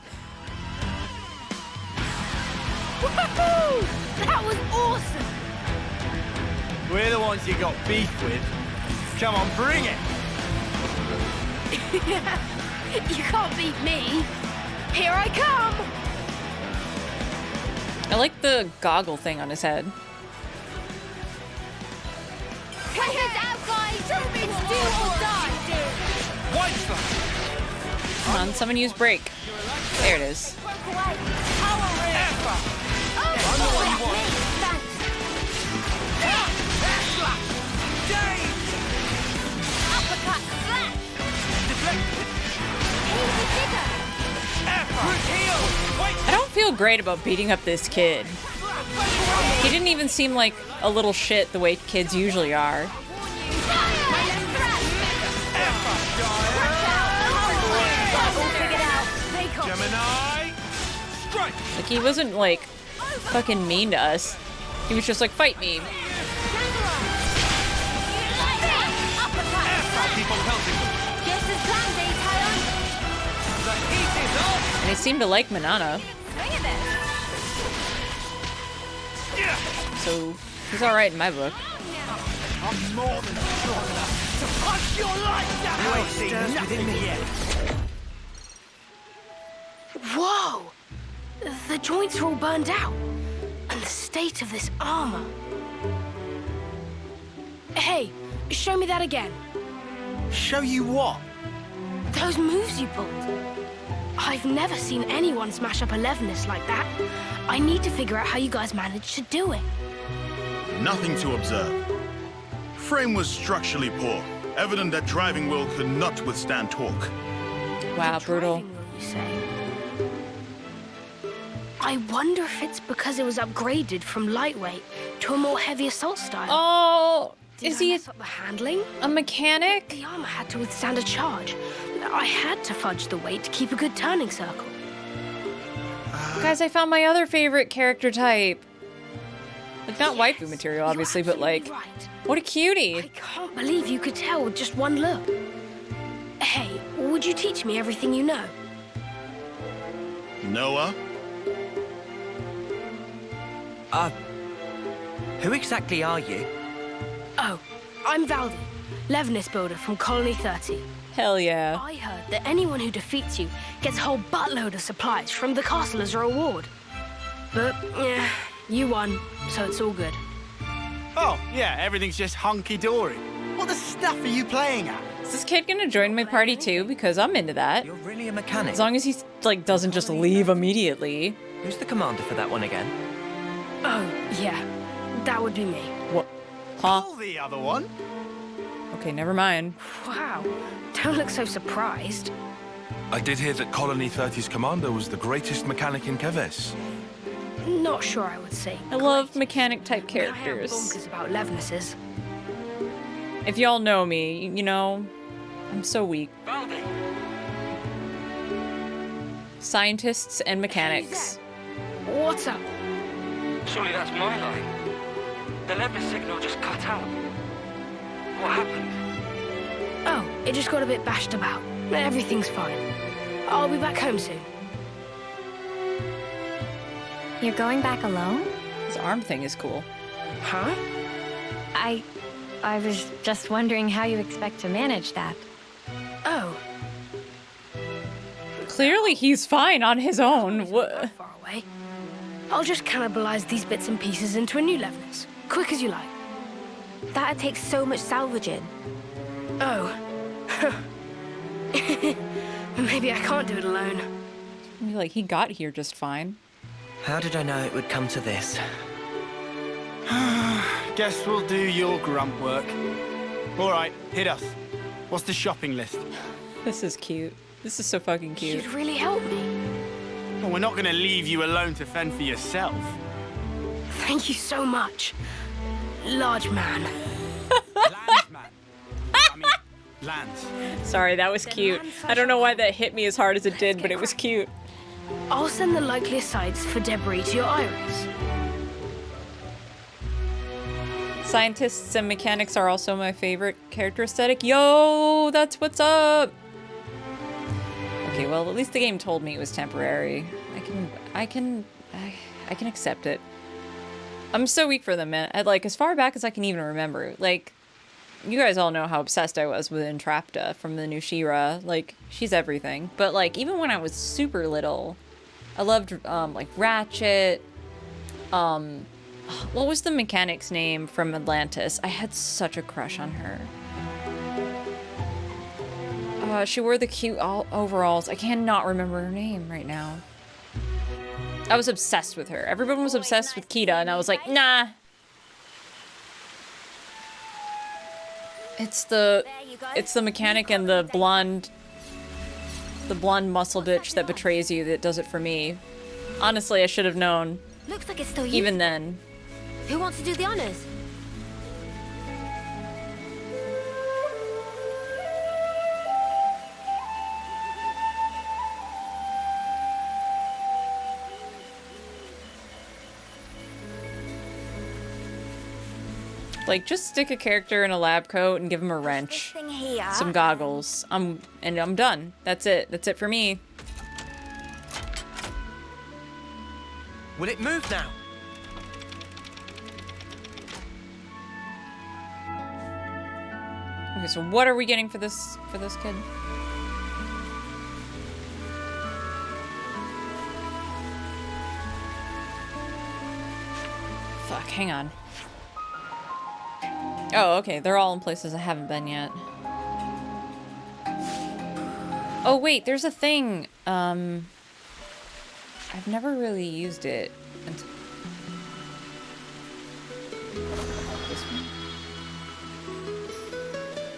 Woohoo! That was awesome! We're the ones you got beef with. Come on, bring it. You can't beat me. Here I come! I like the goggle thing on his head. Pressure's out, guys. It's do or die. Come on, someone use break. There it is. Broke away. Power in. Uppercut. Slap. Deflected. He's a digger. Root heel. Wait. I don't feel great about beating up this kid. He didn't even seem like a little shit the way kids usually are. Gemini, strike! Like, he wasn't, like, fucking mean to us. He was just like, fight me. And he seemed to like Manana. So, he's alright in my book. I'm more than strong enough to punch your lights out! You ain't seen nothing yet. Whoa! The joints are all burned out. And the state of this armor. Hey, show me that again. Show you what? Those moves you pulled. I've never seen anyone smash up a Levnis like that. I need to figure out how you guys managed to do it. Nothing to observe. Frame was structurally poor. Evident that driving wheel could not withstand torque. Wow, brutal. Driving wheel, you say? I wonder if it's because it was upgraded from lightweight to a more heavy assault style. Oh, Did is I he mess up the handling? a mechanic? The armor had to withstand a charge. I had to fudge the weight to keep a good turning circle. Guys, I found my other favorite character type. Like, not waifu material, obviously, but like, Right. what a cutie. I can't believe you could tell with just one look. Hey, would you teach me everything you know? Noah? Who exactly are you? Oh, I'm Valdi, Levnis builder from Colony 30. Hell yeah. I heard that anyone who defeats you gets a whole buttload of supplies from the castle as a reward. But, yeah, you won, so it's all good. Oh, yeah, everything's just hunky-dory. What the stuff are you playing at? Is this kid gonna join my party too? Because I'm into that. You're really a mechanic. As long as he, like, doesn't just leave immediately. Who's the commander for that one again? Oh, yeah, that would be me. What? Huh? Oh, the other one? Okay, never mind. Wow, don't look so surprised. I did hear that Colony 30's commander was the greatest mechanic in Keves. Not sure I would say. I love mechanic-type I am characters. bonkers about Levnis's. If y'all know me, you know, I'm so weak. Valdi, Scientists and mechanics. What's up? surely that's my line. The Levnis signal just cut out. What happened? Oh, it just got a bit bashed about. Everything's fine. I'll be back home soon. You're going back alone? This arm thing is cool. Huh? I was just wondering how you expect to manage that. Oh, Clearly he's fine on his own. not What? far away. I'll just cannibalize these bits and pieces into a new Levnis. Quick as you like. That'd take so much salvaging. Oh. Maybe I can't do it alone. I mean, like, he got here just fine. How did I know it would come to this? Guess we'll do your grunt work. All right, hit us. What's the shopping list? This is cute. This is so fucking cute. You'd really help me. Well, we're not going to leave you alone to fend for yourself. Thank you so much. Large man. Landsman. I mean, lands. Sorry, that was cute. I don't know why that hit me as hard as it did, but it was cute. I'll send the likeliest sites for debris to your iris. Scientists and mechanics are also my favorite character aesthetic. Yo, that's what's up. Okay, well, at least the game told me it was temporary. I can accept it. I'm so weak for them, man. Like, as far back as I can even remember. Like, you guys all know how obsessed I was with Entrapta from the new She-Ra. Like, she's everything. But, like, even when I was super little, I loved, like, Ratchet. What was the mechanic's name from Atlantis? I had such a crush on her. She wore the cute overalls. I cannot remember her name right now. I was obsessed with her. Everyone was obsessed with Kita, and I was like, nah. It's the mechanic and the blonde muscle bitch that betrays you that does it for me. Honestly, I should have known. Looks like it's still you. Even then. Who wants to do the honors? Like, just stick a character in a lab coat and give him a wrench, some goggles, and I'm done. That's it. That's it for me. Will it move now? Okay, so what are we getting for this kid? Fuck, hang on. Oh, okay, they're all in places I haven't been yet. Oh, wait, there's a thing. I've never really used it until... This one?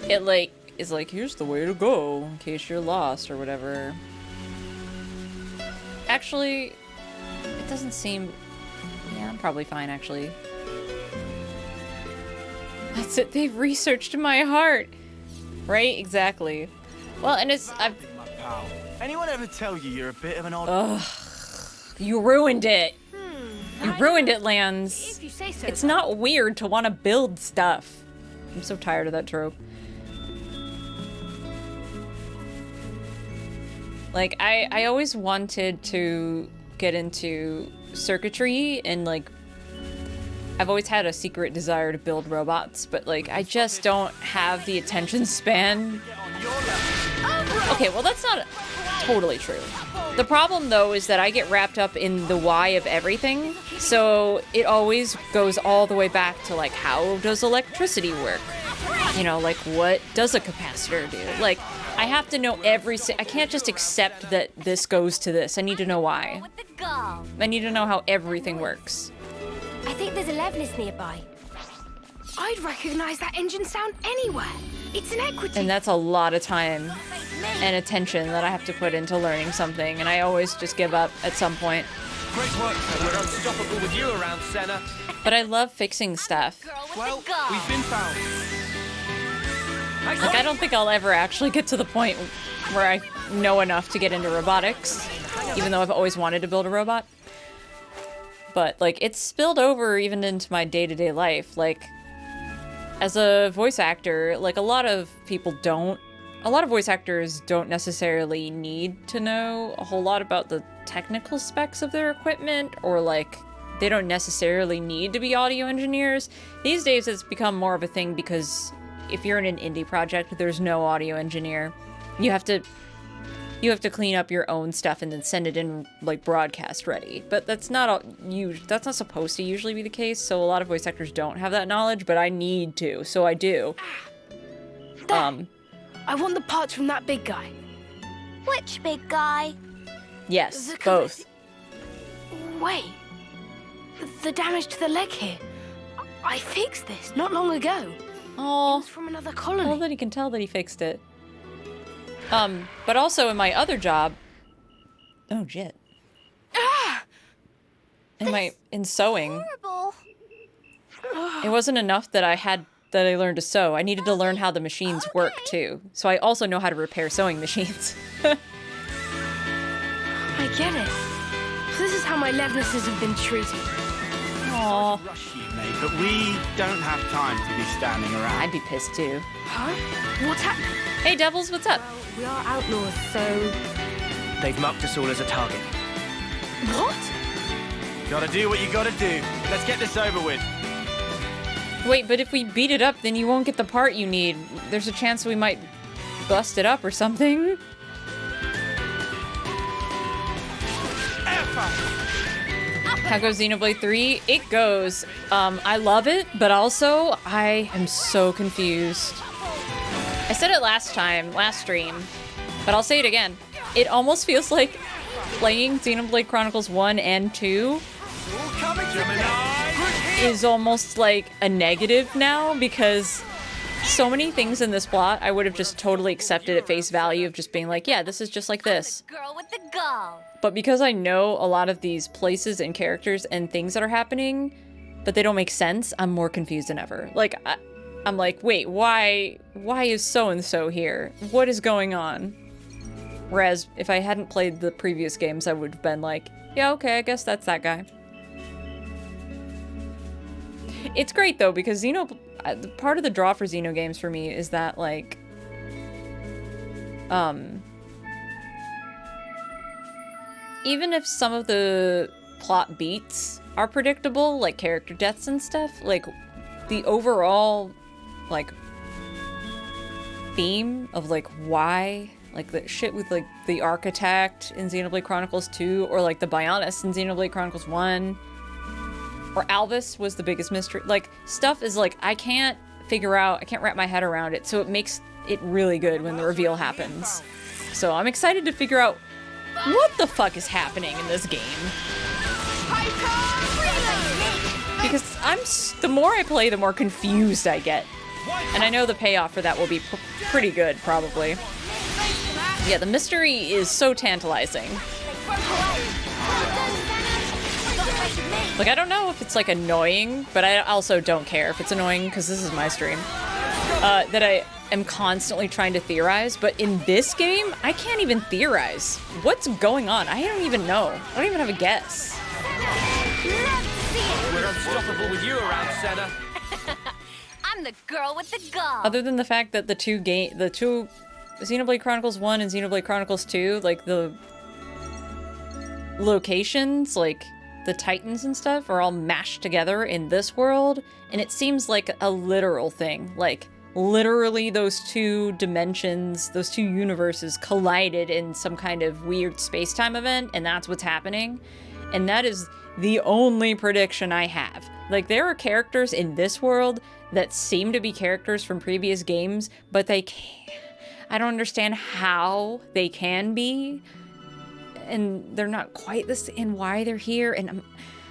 It, like, is like, here's the way to go in case you're lost or whatever. Actually, it doesn't seem... Yeah, I'm probably fine, actually. That's it, they've researched my heart. Right? Exactly. Well, and it's... Anyone ever tell you you're a bit of an odd... Ugh. You ruined it. You ruined it, Lance. If you say so. It's not weird to want to build stuff. I'm so tired of that trope. Like, I always wanted to get into circuitry and, like, I've always had a secret desire to build robots, but, like, I just don't have the attention span. Okay, well, that's not totally true. The problem, though, is that I get wrapped up in the why of everything, so it always goes all the way back to, like, how does electricity work? You know, like, what does a capacitor do? Like, I have to know I can't just accept that this goes to this. I need to know why. I need to know how everything works. I think there's a Levnis nearby. I'd recognize that engine sound anywhere. It's an equity. And that's a lot of time and attention that I have to put into learning something, and I always just give up at some point. Great work, sir. We're unstoppable with you around, Senna. But I love fixing stuff. Well, we've been found. Like, I don't think I'll ever actually get to the point where I know enough to get into robotics, even though I've always wanted to build a robot. But, like, it's spilled over even into my day-to-day life. Like, as a voice actor, like, a lot of voice actors don't necessarily need to know a whole lot about the technical specs of their equipment, or, like, they don't necessarily need to be audio engineers. These days, it's become more of a thing because if you're in an indie project, there's no audio engineer. You have to clean up your own stuff and then send it in, like, broadcast ready. But that's not supposed to usually be the case, so a lot of voice actors don't have that knowledge, but I need to, so I do. There. I want the parts from that big guy. Which big guy? Yes, both. Wait. The damage to the leg here. I fixed this not long ago. Oh, it was from another colony. Well, that he can tell that he fixed it. But also in my other job... Oh, shit. Ah! In sewing... Horrible. It wasn't enough that I learned to sew. I needed to learn how the machines work, too. So I also know how to repair sewing machines. I get it. This is how my Levnises have been treated. Aww. Rush you, mate, but we don't have time to be standing around. I'd be pissed, too. Huh? What's happening? Hey, Devils, what's up? Well, we are outlaws, so... They've marked us all as a target. What? Gotta do what you gotta do. Let's get this over with. Wait, but if we beat it up, then you won't get the part you need. There's a chance we might bust it up or something. How goes Xenoblade 3? It goes. I love it, but also I am so confused. I said it last stream, but I'll say it again. It almost feels like playing Xenoblade Chronicles 1 and 2 is almost like a negative now, because So many things in this plot I would have just totally accepted at face value of just being like, yeah, this is just like this. Girl with the gall. But because I know a lot of these places and characters and things that are happening, but they don't make sense, I'm more confused than ever. Like, I'm like, wait, why is so-and-so here? What is going on? Whereas if I hadn't played the previous games, I would have been like, yeah, okay, I guess that's that guy. It's great though, because part of the draw for Xeno games for me is that, like, even if some of the plot beats are predictable, like character deaths and stuff, like, the overall, like, theme of, like, why, like, the shit with, like, the Architect in Xenoblade Chronicles 2, or, like, the Bionis in Xenoblade Chronicles 1, or Alvis was the biggest mystery. Like, stuff is like, I can't wrap my head around it, so it makes it really good when the reveal happens. So I'm excited to figure out what the fuck is happening in this game. Because the more I play, the more confused I get. And I know the payoff for that will be pretty good, probably. Yeah, the mystery is so tantalizing. Like, I don't know if it's, like, annoying, but I also don't care if it's annoying, because this is my stream. That I am constantly trying to theorize, but in this game, I can't even theorize. What's going on? I don't even know. I don't even have a guess. We're unstoppable with you around, Senna. I'm the girl with the gall. Other than the fact that the two Xenoblade Chronicles 1 and Xenoblade Chronicles 2, like, the locations, like, the titans and stuff are all mashed together in this world, and it seems like a literal thing. Like, literally those two dimensions, those two universes collided in some kind of weird space-time event, and that's what's happening. And that is the only prediction I have. Like, there are characters in this world that seem to be characters from previous games, but they can't. I don't understand how they can be. And they're not quite this, and why they're here, and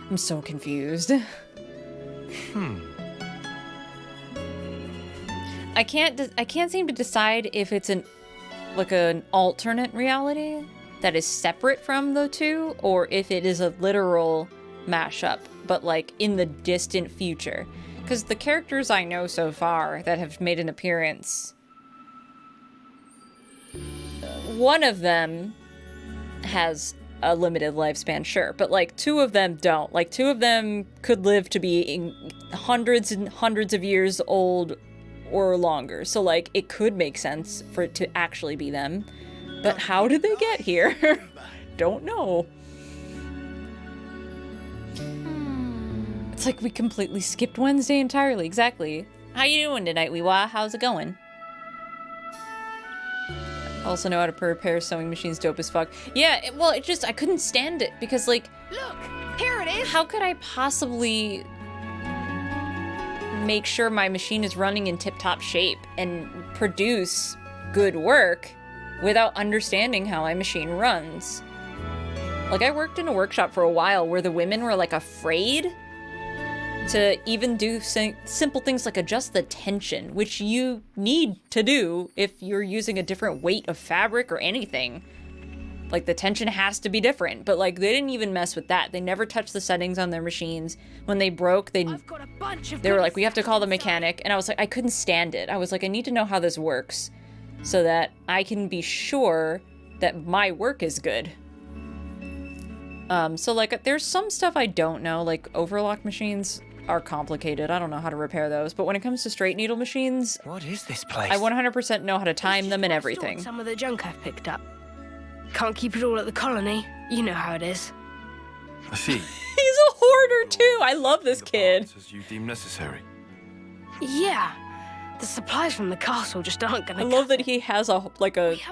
I'm so confused. I can't seem to decide if it's an alternate reality that is separate from the two, or if it is a literal mashup, but like in the distant future. Because the characters I know so far that have made an appearance, one of them has a limited lifespan, sure, but like two of them don't. Like, two of them could live to be hundreds and hundreds of years old or longer. So like, it could make sense for it to actually be them. But how did they get here? Don't know. It's like we completely skipped Wednesday entirely. Exactly. How you doing tonight, Weewa? How's it going? Also know how to repair sewing machines, dope as fuck. Yeah, well, it just, I couldn't stand it because, like, Look, here it is. how could I possibly make sure my machine is running in tip-top shape and produce good work without understanding how my machine runs? Like, I worked in a workshop for a while where the women were, like, afraid to even do simple things like adjust the tension, which you need to do if you're using a different weight of fabric or anything. Like, the tension has to be different, but like, they didn't even mess with that. They never touched the settings on their machines. When they broke, they were like, we have to call the mechanic. And I was like, I couldn't stand it. I was like, I need to know how this works so that I can be sure that my work is good. So like, there's some stuff I don't know, like overlock machines are complicated. I don't know how to repair those, but when it comes to straight needle machines, what is this place? I 100% know how to time them and everything. Some of the junk I've picked up. Can't keep it all at the colony. You know how it is. I see. He's a hoarder too. I love this kid. As you deem necessary. Yeah. The supplies from the castle just aren't gonna. I love that he has a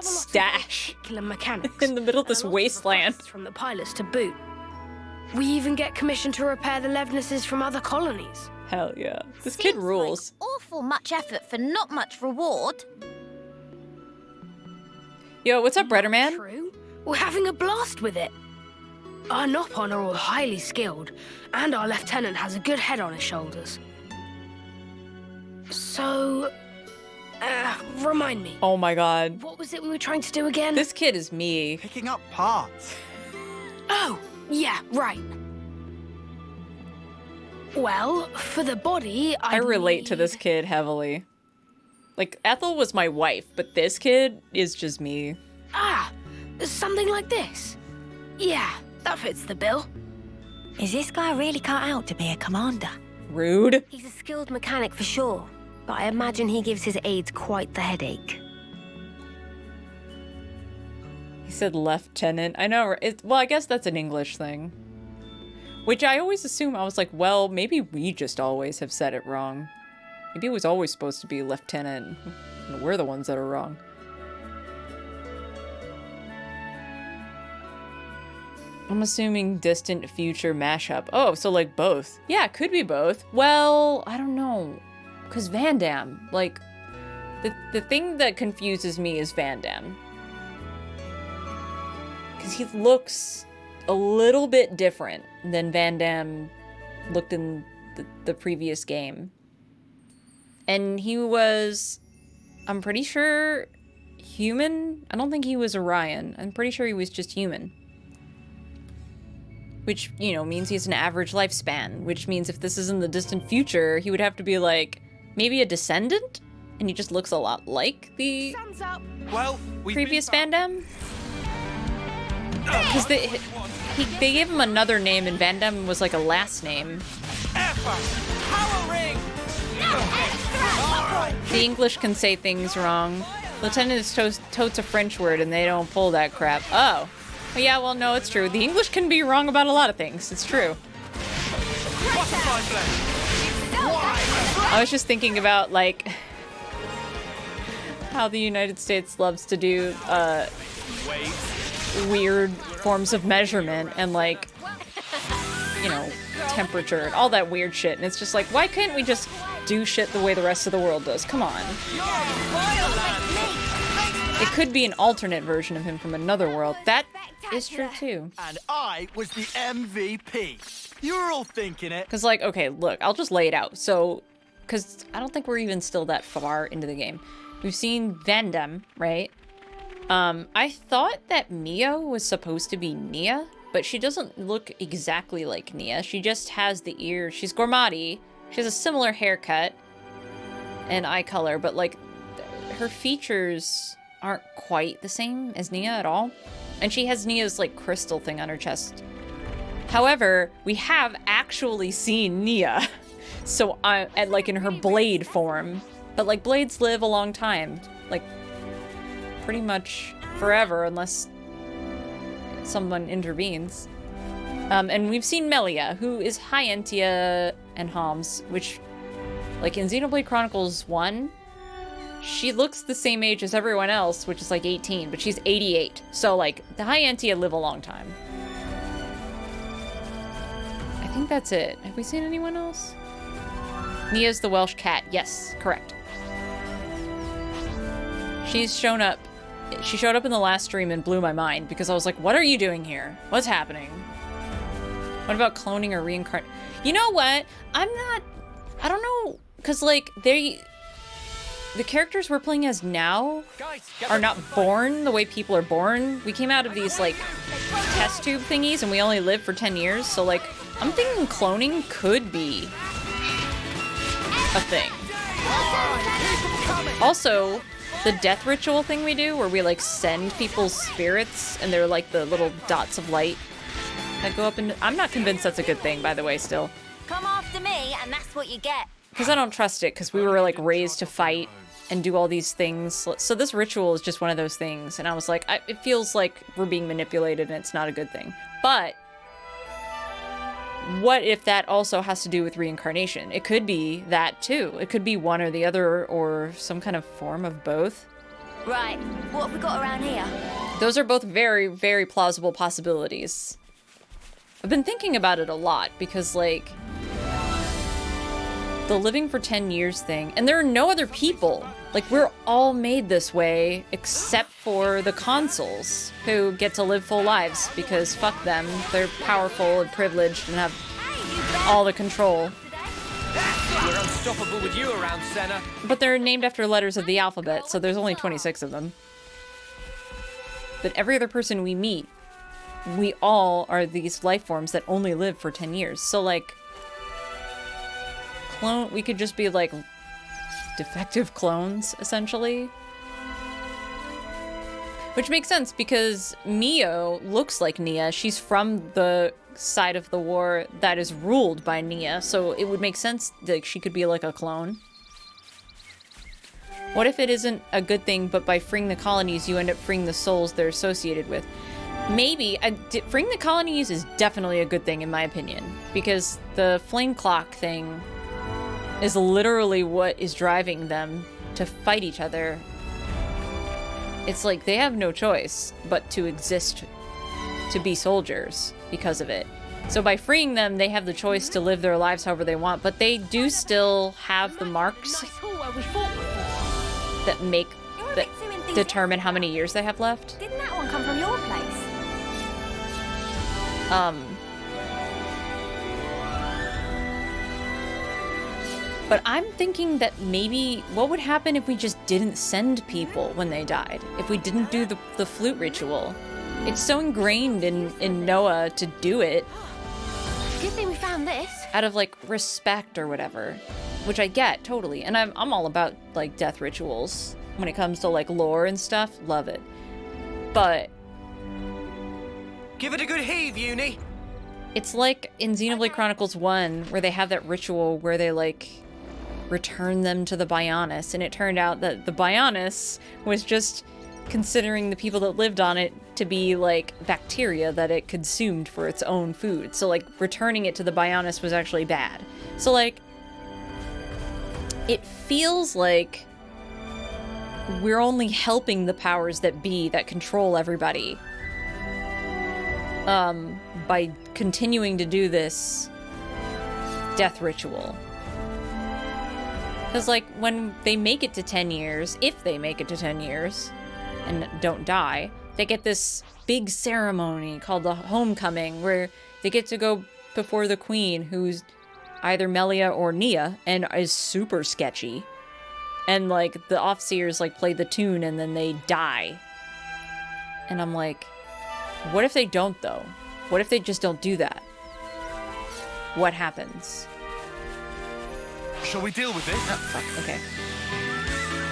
stash mechanics in the middle of this wasteland. From the pilots to boot. We even get commissioned to repair the Levnises from other colonies. Hell yeah. This kid rules. Like awful much effort for not much reward. Yo, what's up, Bretterman? True. We're having a blast with it. Our Nopon are all highly skilled, and our lieutenant has a good head on his shoulders. So, Remind me. Oh my god. What was it we were trying to do again? This kid is me. Picking up parts. Oh, yeah, right. Well, for the body, I relate to this kid heavily. Like, Ethel was my wife, but this kid is just me. Ah, something like this. Yeah, that fits the bill. Is this guy really cut out to be a commander? Rude. He's a skilled mechanic for sure, but I imagine he gives his aides quite the headache. He said lieutenant. I know. Well, I guess that's an English thing. Which I always assume, I was like, well, maybe we just always have said it wrong. Maybe it was always supposed to be lieutenant. And we're the ones that are wrong. I'm assuming distant future mashup. Oh, so like both. Yeah, it could be both. Well, I don't know. Because Van Damme, like, the thing that confuses me is Van Damme. Because he looks a little bit different than Van Damme looked in the previous game. And he was, I'm pretty sure, human? I don't think he was Orion. I'm pretty sure he was just human. Which, you know, means he has an average lifespan. Which means if this is in the distant future, he would have to be like, maybe a descendant? And he just looks a lot like the previous Van Damme? Because they gave him another name, and Van Damme was like a last name. The English can say things wrong. Lieutenant is totes a French word, and they don't pull that crap. Oh. Well, yeah, well, no, it's true. The English can be wrong about a lot of things. It's true. I was just thinking about, like, how the United States loves to do, weird forms of measurement and, like, you know, temperature and all that weird shit. And it's just like, why couldn't we just do shit the way the rest of the world does? Come on. It could be an alternate version of him from another world. That is true, too. And I was the MVP. You were all thinking it. Because, like, okay, look, I'll just lay it out. So, because I don't think we're even still that far into the game. We've seen Van Damme, right? I thought that Mia was supposed to be Nia, but she doesn't look exactly like Nia. She just has the ears. She's Gormati. She has a similar haircut and eye color, but, like, her features aren't quite the same as Nia at all. And she has Nia's, like, crystal thing on her chest. However, we have actually seen Nia. So, like, in her blade form. But, like, blades live a long time. Like, pretty much forever, unless someone intervenes. And we've seen Melia, who is Hyentia and Homs, which, like, in Xenoblade Chronicles 1, she looks the same age as everyone else, which is like 18, but she's 88. So, like, the Hyentia live a long time. I think that's it. Have we seen anyone else? Nia's the Welsh cat. Yes, correct. She's shown up. She showed up in the last stream and blew my mind because I was like, what are you doing here? What's happening? What about cloning or reincarnate? You know what? I don't know, because, like, the characters we're playing as now are not born the way people are born. We came out of these, like, test tube thingies and we only lived for 10 years. So, like, I'm thinking cloning could be a thing. Also, the death ritual thing we do where we, like, send people's spirits and they're like the little dots of light that go up and I'm not convinced that's a good thing, by the way, still. Come after me and that's what you get. Because I don't trust it, because we were, like, raised to fight and do all these things. So this ritual is just one of those things. And I was like, it feels like we're being manipulated and it's not a good thing. But what if that also has to do with reincarnation? It could be that, too. It could be one or the other or some kind of form of both. Right, what have we got around here? Those are both very, very plausible possibilities. I've been thinking about it a lot because, like, the living for 10 years thing, and there are no other people. Like, we're all made this way except for the consuls who get to live full lives because fuck them. They're powerful and privileged and have all the control. We're unstoppable with you around, Senna. But they're named after letters of the alphabet, so there's only 26 of them. But every other person we meet, we all are these life forms that only live for 10 years. So, like, we could just be, like, defective clones, essentially. Which makes sense, because Mio looks like Nia. She's from the side of the war that is ruled by Nia, so it would make sense that she could be, like, a clone. What if it isn't a good thing, but by freeing the colonies, you end up freeing the souls they're associated with? Maybe. Freeing the colonies is definitely a good thing, in my opinion, because the flame clock thing is literally what is driving them to fight each other. It's like they have no choice but to exist, to be soldiers because of it. So by freeing them, they have the choice to live their lives however they want, but they do still have the marks that determine how many years they have left. Didn't that one come from your place? But I'm thinking that maybe, what would happen if we just didn't send people when they died? If we didn't do the flute ritual? It's so ingrained in Noah to do it. Good thing we found this. Out of, like, respect or whatever. Which I get, totally. And I'm all about, like, death rituals. When it comes to, like, lore and stuff, love it. But give it a good heave, Uni. It's like in Xenoblade Chronicles 1, where they have that ritual where they, like, return them to the Bionis, and it turned out that the Bionis was just considering the people that lived on it to be, like, bacteria that it consumed for its own food. So, like, returning it to the Bionis was actually bad. So, like, it feels like we're only helping the powers that be that control everybody by continuing to do this death ritual. Because, like, when they make it to 10 years, if they make it to 10 years and don't die, they get this big ceremony called the homecoming, where they get to go before the queen, who's either Melia or Nia, and is super sketchy. And, like, the Offseers, like, play the tune and then they die. And I'm like, what if they don't, though? What if they just don't do that? What happens? Shall we deal with this? Oh, fuck, okay.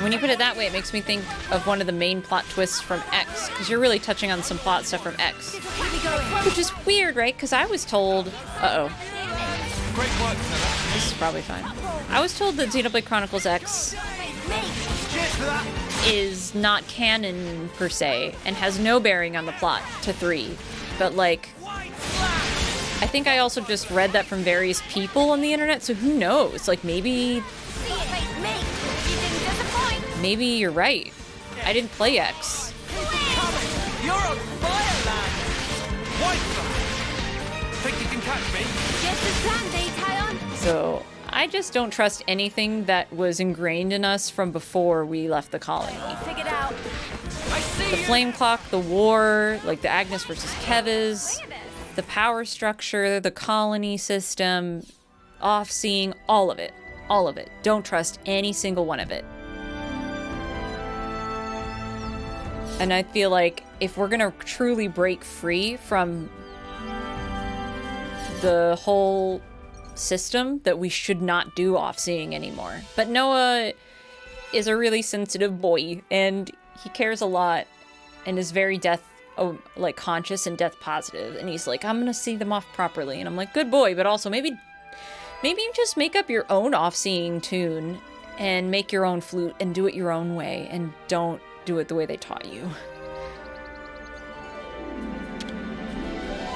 When you put it that way, it makes me think of one of the main plot twists from X, because you're really touching on some plot stuff from X. Which is weird, right? Because I was told... Uh-oh. Great work, Senna. This is probably fine. I was told that Xenoblade Chronicles X is not canon, per se, and has no bearing on the plot to 3. But, like, I think I also just read that from various people on the internet, so who knows? Like, maybe you're right. I didn't play X. You're on fire, lad. White think you can catch me? Just as planned, Tayon. So I just don't trust anything that was ingrained in us from before we left the colony. Figured out. The flame clock, the war, like the Agnes versus Kevis, the power structure, the colony system, off-seeing, all of it. All of it. Don't trust any single one of it. And I feel like if we're gonna truly break free from the whole system, that we should not do off-seeing anymore. But Noah is a really sensitive boy, and he cares a lot, and is very like conscious and death positive. And he's like, I'm gonna see them off properly. And I'm like, good boy, but also maybe you just make up your own off-seeing tune and make your own flute and do it your own way, and don't do it the way they taught you.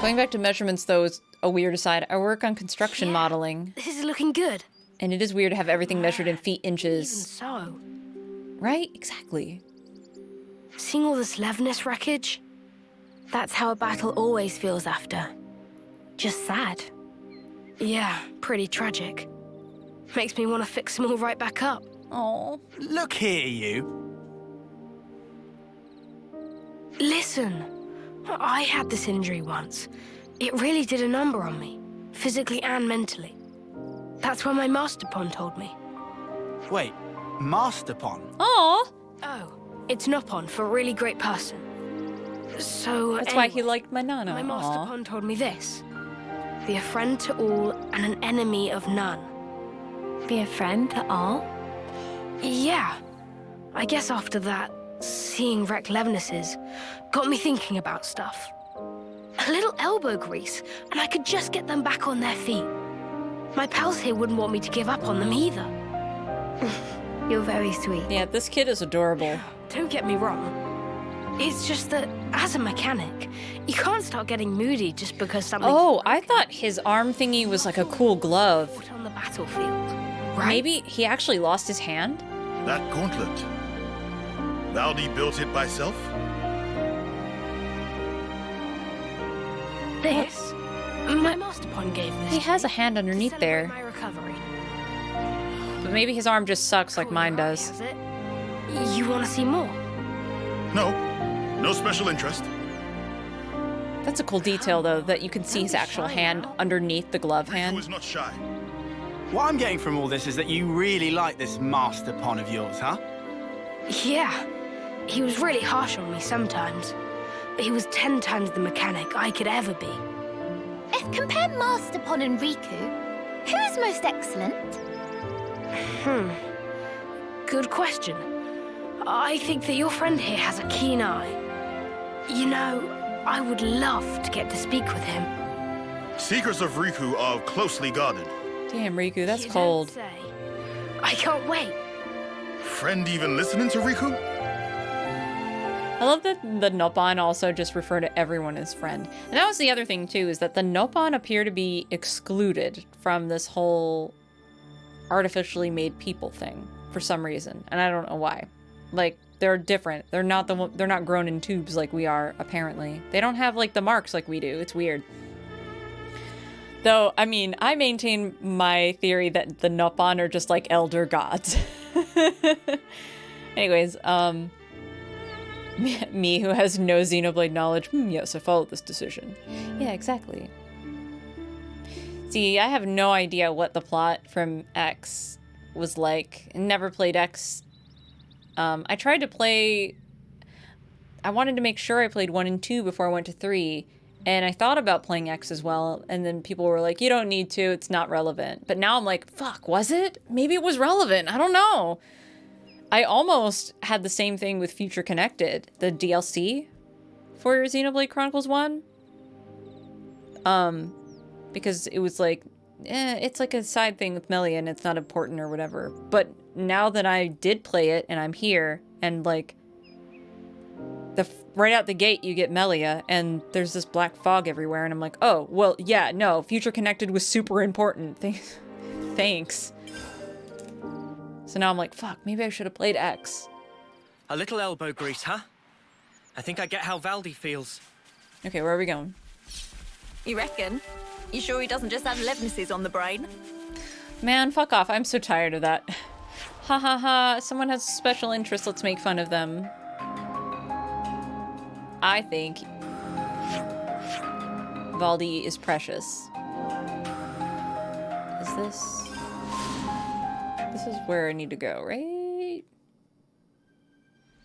Going back to measurements, though, is a weird aside. I work on construction modeling. This is looking good. And it is weird to have everything measured in feet, inches. Even so. Right? Exactly. Seeing all this Levnis wreckage, that's how a battle always feels after. Just sad. Yeah, pretty tragic. Makes me want to fix them all right back up. Oh. Look here, you. Listen, I had this injury once. It really did a number on me, physically and mentally. That's what my master pawn told me. Wait, Master Pawn? Aw! Oh, it's Nopon for a really great person. So That's why he liked my Nana. My master Aw. pawn told me this. Be a friend to all and an enemy of none. Be a friend to all? Yeah. I guess after that, seeing wrecked Levnises got me thinking about stuff. A little elbow grease, and I could just get them back on their feet. My pals here wouldn't want me to give up on them either. You're very sweet. Yeah, this kid is adorable. Don't get me wrong. It's just that, as a mechanic, you can't start getting moody just because something. Oh, I thought his arm thingy was like a cool glove. On the battlefield, right? Maybe he actually lost his hand? That gauntlet. Valdi built it by self? This? My master pawn gave this. He has a hand underneath there. My recovery. But maybe his arm just sucks like mine does. Has it? You want to see more? No. No special interest. That's a cool detail, though, that you can see his actual hand underneath the glove Who hand. is not shy? What I'm getting from all this is that you really like this Master Pawn of yours, huh? Yeah. He was really harsh on me sometimes. But he was 10 times the mechanic I could ever be. If compare Master Pawn and Riku, who is most excellent? Good question. I think that your friend here has a keen eye. You know, I would love to get to speak with him. Secrets of Riku are closely guarded. Damn, Riku, that's You cold. don't say. I can't wait. Friend even listening to Riku? I love that the Nopon also just refer to everyone as friend. And that was the other thing, too, is that the Nopon appear to be excluded from this whole artificially made people thing for some reason. And I don't know why. Like, they're different. They're not grown in tubes like we are, apparently. They don't have, like, the marks like we do. It's weird. Though, I mean, I maintain my theory that the Nopon are just, like, elder gods. Anyways, me who has no Xenoblade knowledge, yes, I followed this decision. Yeah, exactly. See, I have no idea what the plot from X was like. I never played X. I tried to play... I wanted to make sure I played 1 and 2 before I went to 3, and I thought about playing X as well, and then people were like, you don't need to, it's not relevant. But now I'm like, fuck, was it? Maybe it was relevant, I don't know. I almost had the same thing with Future Connected, the DLC for Xenoblade Chronicles 1. Because it was like, it's like a side thing with Melia and it's not important or whatever. But now that I did play it and I'm here and like, right out the gate you get Melia and there's this black fog everywhere and I'm like, oh, well, yeah, no, Future Connected was super important. Thanks. So now I'm like, fuck, maybe I should have played X. A little elbow grease, huh? I think I get how Valdi feels. Okay, where are we going? You reckon? You sure he doesn't just have Levnises on the brain? Man, fuck off. I'm so tired of that. Ha ha ha. Someone has a special interest. Let's make fun of them. I think Valdi is precious. Is this... This is where I need to go, right?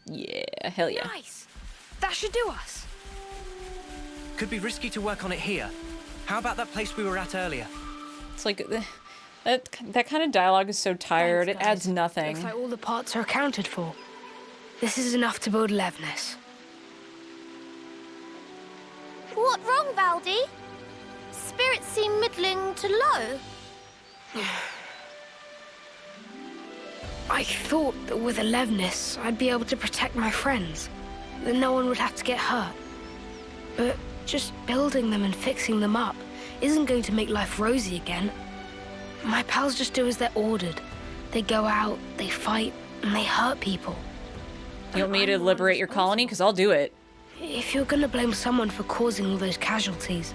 Yeah, hell yeah. Nice. That should do us. Could be risky to work on it here. How about that place we were at earlier? It's like, that kind of dialogue is so tired. Thanks, it adds guys. nothing. Looks like all the parts are accounted for. This is enough to build Levnis. What wrong, Valdi? Spirits seem middling to low. I thought that with a Levnis, I'd be able to protect my friends. That no one would have to get hurt. But just building them and fixing them up isn't going to make life rosy again. My pals just do as they're ordered. They go out, they fight, and they hurt people. You want me to liberate your colony? Because I'll do it. If you're gonna blame someone for causing all those casualties,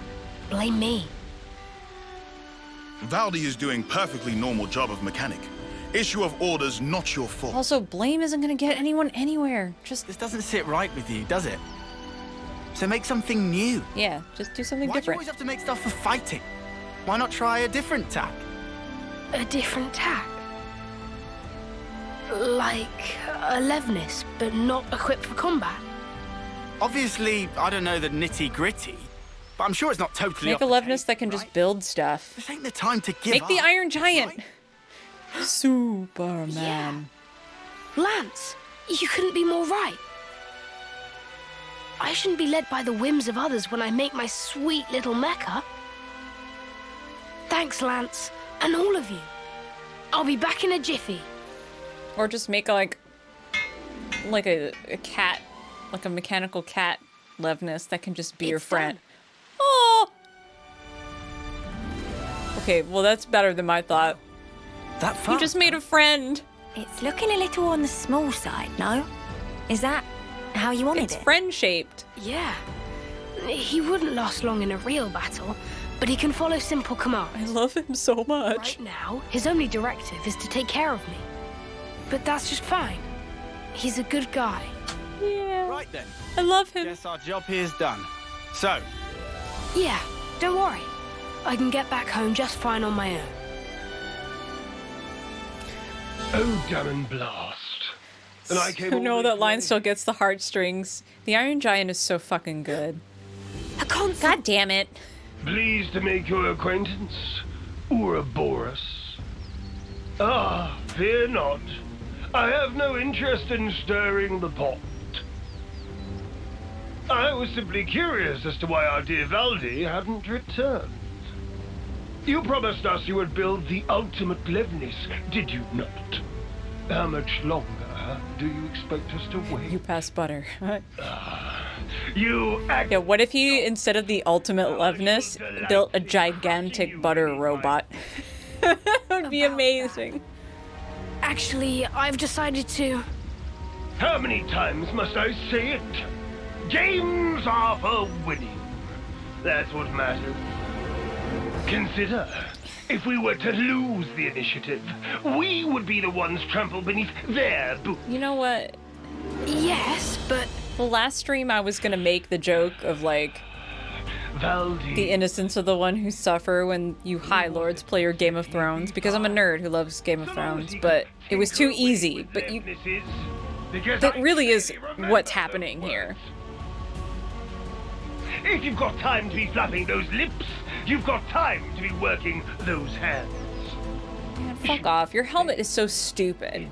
blame me. Valdi is doing perfectly normal job of mechanic. Issue of orders, not your fault. Also, blame isn't going to get anyone anywhere. Just... This doesn't sit right with you, does it? So make something new. Yeah, just do something Why do you different. always have to make stuff for fighting? Why not try a different tack? a different tack. Like a Levnis, but not equipped for combat. Obviously, I don't know the nitty-gritty, but I'm sure it's not totally Make off a the Levnis table, that can just build stuff. This ain't the time to give Make up. the Iron Giant. Superman. Yeah. Lance, you couldn't be more right. I shouldn't be led by the whims of others when I make my sweet little mecha. Thanks, Lance, and all of you. I'll be back in a jiffy. Or just make a cat, like a mechanical cat Levnis that can just be your friend. Oh. Okay, well that's better than my thought. That fun? You just made a friend. It's looking a little on the small side, no? Is that how you wanted it? It's friend-shaped. Yeah. He wouldn't last long in a real battle, but he can follow simple commands. I love him so much. Right now, his only directive is to take care of me. But that's just fine. He's a good guy. Yeah. Right then. I love him. Guess our job here's done. So, Yeah, don't worry. I can get back home just fine on my own. Oh, damn and blast. And I came You know all that this line way. still gets the heartstrings. The Iron Giant is so fucking good. God damn it. Pleased to make your acquaintance, Ouroboros. Ah, fear not. I have no interest in stirring the pot. I was simply curious as to why our dear Valdi hadn't returned. You promised us you would build the ultimate Levnis, did you not? How much longer do you expect us to wait? You pass butter. You act. Yeah, what if he, instead of the ultimate Levnis, built a gigantic butter robot? That would be amazing. Actually, I've decided to... How many times must I say it? Games are for winning. That's what matters. Consider, if we were to lose the initiative, we would be the ones trampled beneath their boots. You know what? Yes, but... The last stream I was gonna make the joke of, like, Valdi. the innocence of the one who suffer when you High Lords play your Game of Thrones, because I'm a nerd who loves Game of Thrones, but it was too easy, but you... That really is what's happening here. If you've got time to be flapping those lips, you've got time to be working those hands. Man, fuck off. Your helmet is so stupid.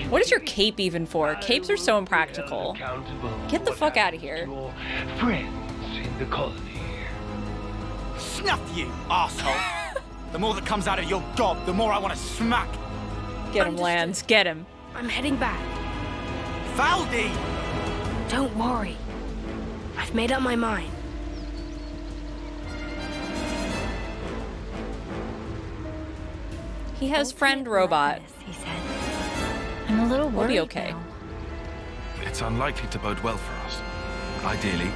What is your cape even for? Capes are so impractical. Get the fuck out of here. Your friends in the colony. Snuff you, asshole. The more that comes out of your gob, the more I want to smack. Get him, Lance. Get him. I'm heading back. Valdi! Don't worry. I've made up my mind. He has friend robot. He said. I'm a little We'll worried be okay. now. It's unlikely to bode well for us. Ideally,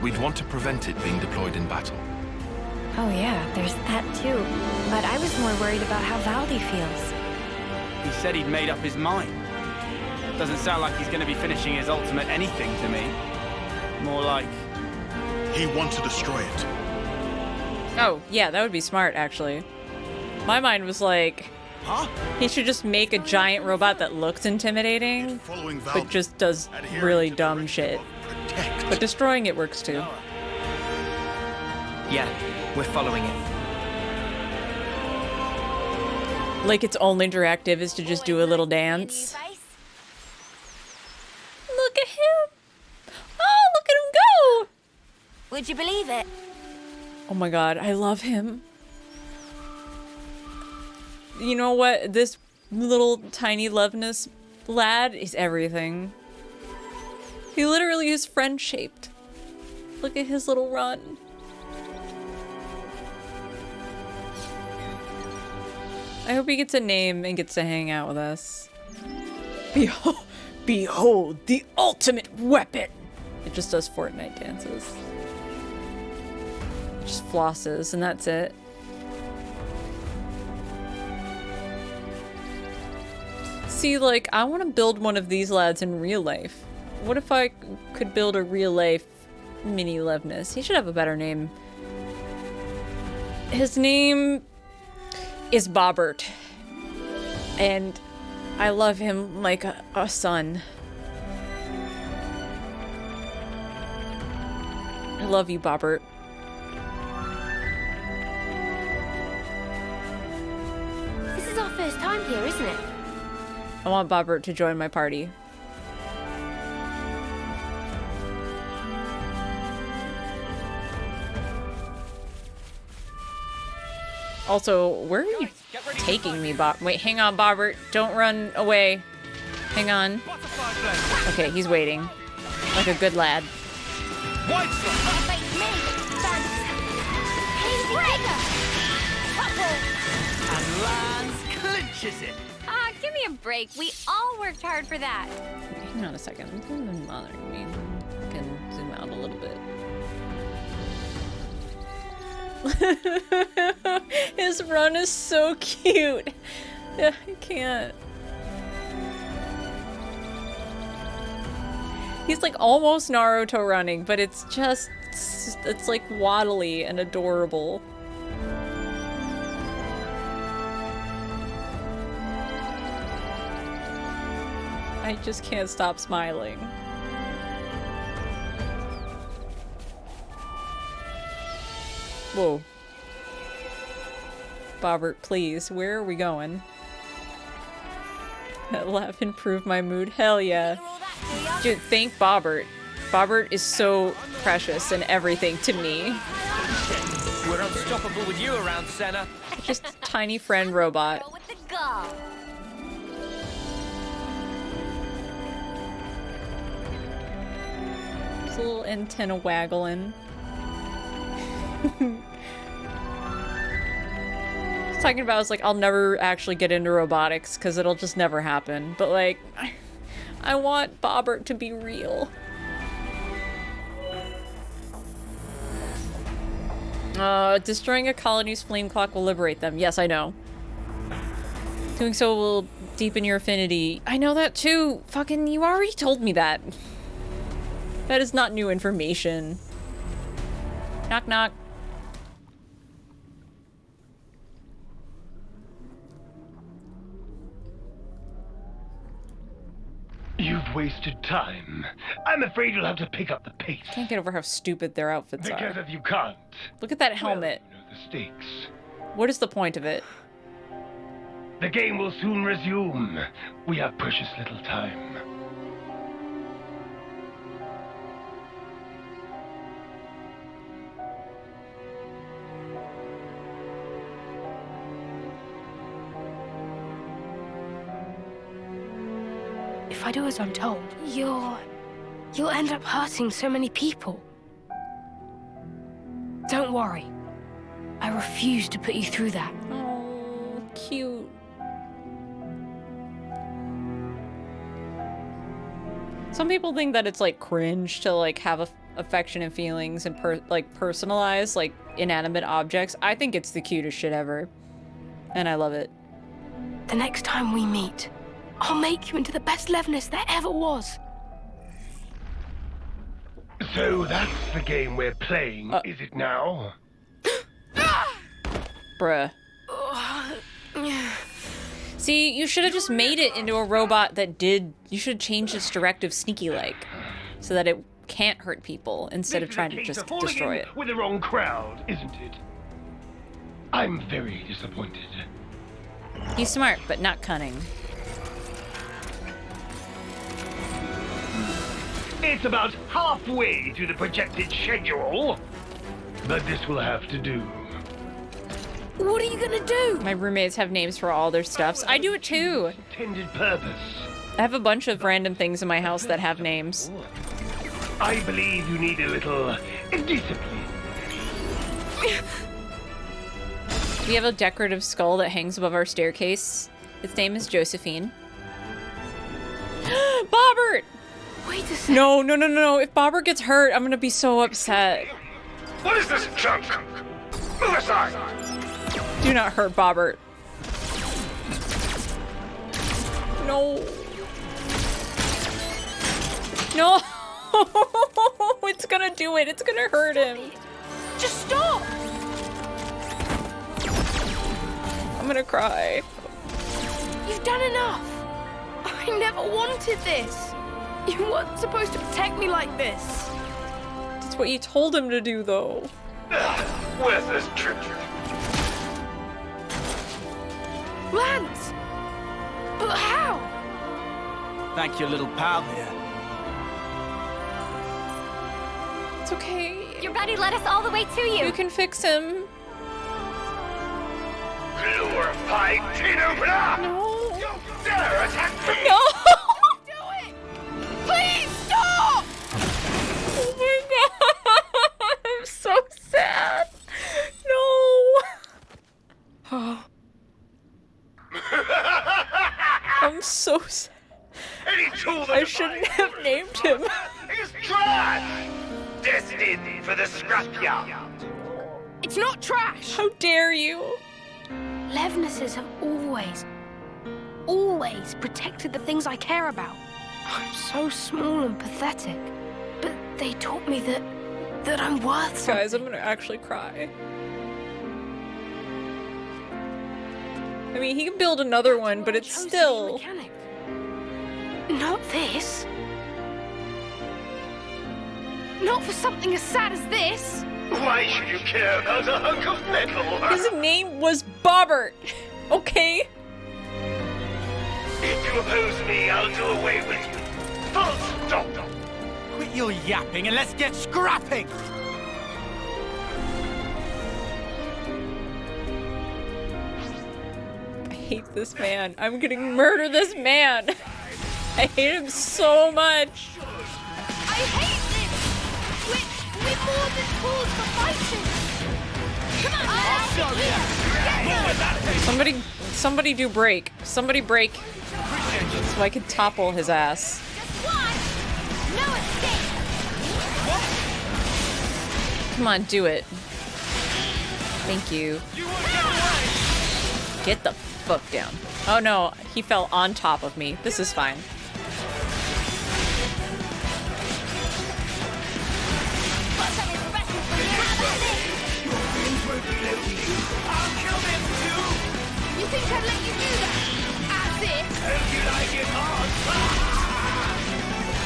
we'd want to prevent it being deployed in battle. Oh yeah, there's that too. But I was more worried about how Valdi feels. He said he'd made up his mind. Doesn't sound like he's going to be finishing his ultimate anything to me. More like... He wants to destroy it. Oh, yeah, that would be smart, actually. My mind was like, Huh? he should just make a giant robot that looks intimidating, Following but Valdi. just does Adhering really to the dumb directive shit. of protect. But destroying it works too. Yeah, we're following it. Like its only directive is to just do a little dance. Look at him! Oh, look at him go! Would you believe it? Oh my god, I love him. You know what? This little tiny Levnis lad is everything. He literally is friend-shaped. Look at his little run. I hope he gets a name and gets to hang out with us. Behold the ultimate weapon! It just does Fortnite dances. It just flosses and that's it. See, like, I want to build one of these lads in real life. What if I could build a real life mini Levnis? He should have a better name. His name is Bobert. And I love him like a son. I love you, Bobert. This is our first time here, isn't it? I want Bobert to join my party. Also, where are you taking me, Bob? Wait, hang on, Bobert. Don't run away. Hang on. Okay, he's waiting. Like a good lad. And Lance clinches it. Ah, give me a break. We all worked hard for that. Hang on a second. This has been bothering me. I can zoom out a little bit. His run is so cute. Yeah, I can't. He's like almost Naruto running, but it's just, it's like waddly and adorable. I just can't stop smiling. Whoa. Bobert, please, where are we going? That laugh improved my mood. Hell yeah. Dude, thank Bobert. Bobert is so precious and everything to me. We're unstoppable with you around, Senna. Just a tiny friend robot. Just a little antenna waggling. Talking about, I was like, I'll never actually get into robotics because it'll just never happen. But like, I want Bobert to be real. Destroying a colony's flame clock will liberate them. Yes, I know. Doing so will deepen your affinity. I know that too. Fucking, you already told me that. That is not new information. Knock knock. You've wasted time. I'm afraid you'll have to pick up the pace. Can't get over how stupid their outfits are. Because if you can't. Look at that helmet. Well, you know the stakes. What is the point of it? The game will soon resume. We have precious little time. If I do as I'm told, you'll end up hurting so many people. Don't worry. I refuse to put you through that. Oh, cute. Some people think that it's like cringe to like have affection and feelings and personalize like inanimate objects. I think it's the cutest shit ever. And I love it. The next time we meet, I'll make you into the best Levnis there ever was. So that's the game we're playing, is it now? Bruh. See, you should have just made it into a robot that did... You should have changed its directive sneaky-like, so that it can't hurt people, instead of trying to just destroy it. With the wrong crowd, isn't it? I'm very disappointed. He's smart, but not cunning. It's about halfway through the projected schedule, but this will have to do. What are you gonna do? My roommates have names for all their stuffs. I do it too. Intended purpose. I have a bunch of random things in my house that have names. I believe you need a little discipline. We have a decorative skull that hangs above our staircase. Its name is Josephine. Bobert! Wait a second. No, no, no, no, no. If Bobert gets hurt, I'm gonna be so upset. What is this junk? Move aside! Do not hurt Bobert. No. No! It's gonna do it. It's gonna hurt him. Just stop! I'm gonna cry. You've done enough. I never wanted this. You weren't supposed to protect me like this. That's what you told him to do, though. Worthless trick. Lance! But how? Thank your little pal here. It's okay. Your buddy led us all the way to you. You can fix him. Glorified tin opener! No. You dare attack me! No! Do it! Please stop! Oh my god! I'm so sad. No. Oh. I'm so sad. Any tool that I shouldn't have named him. is trash! Destined for the scrapyard. It's not trash! How dare you? Levnises have always protected the things I care about. I'm so small and pathetic, but they taught me that I'm worth something. Guys, I'm gonna actually cry. I mean, he can build another one, but it's still... Mechanic. Not this. Not for something as sad as this. Why should you care about a hunk of metal? His name was Bobert, okay? If you oppose me, I'll do away with you. Full stop. Quit your yapping and let's get scrapping! I hate this man. I'm gonna murder this man. I hate him so much. I hate this! We're more than tools for fighting! Come on! Somebody do break. Somebody break. So I can topple his ass. Just one! No escape! Come on, do it. Thank you. Get the fuck down. Oh no, he fell on top of me. This is fine. You think I'd let you do that? As if?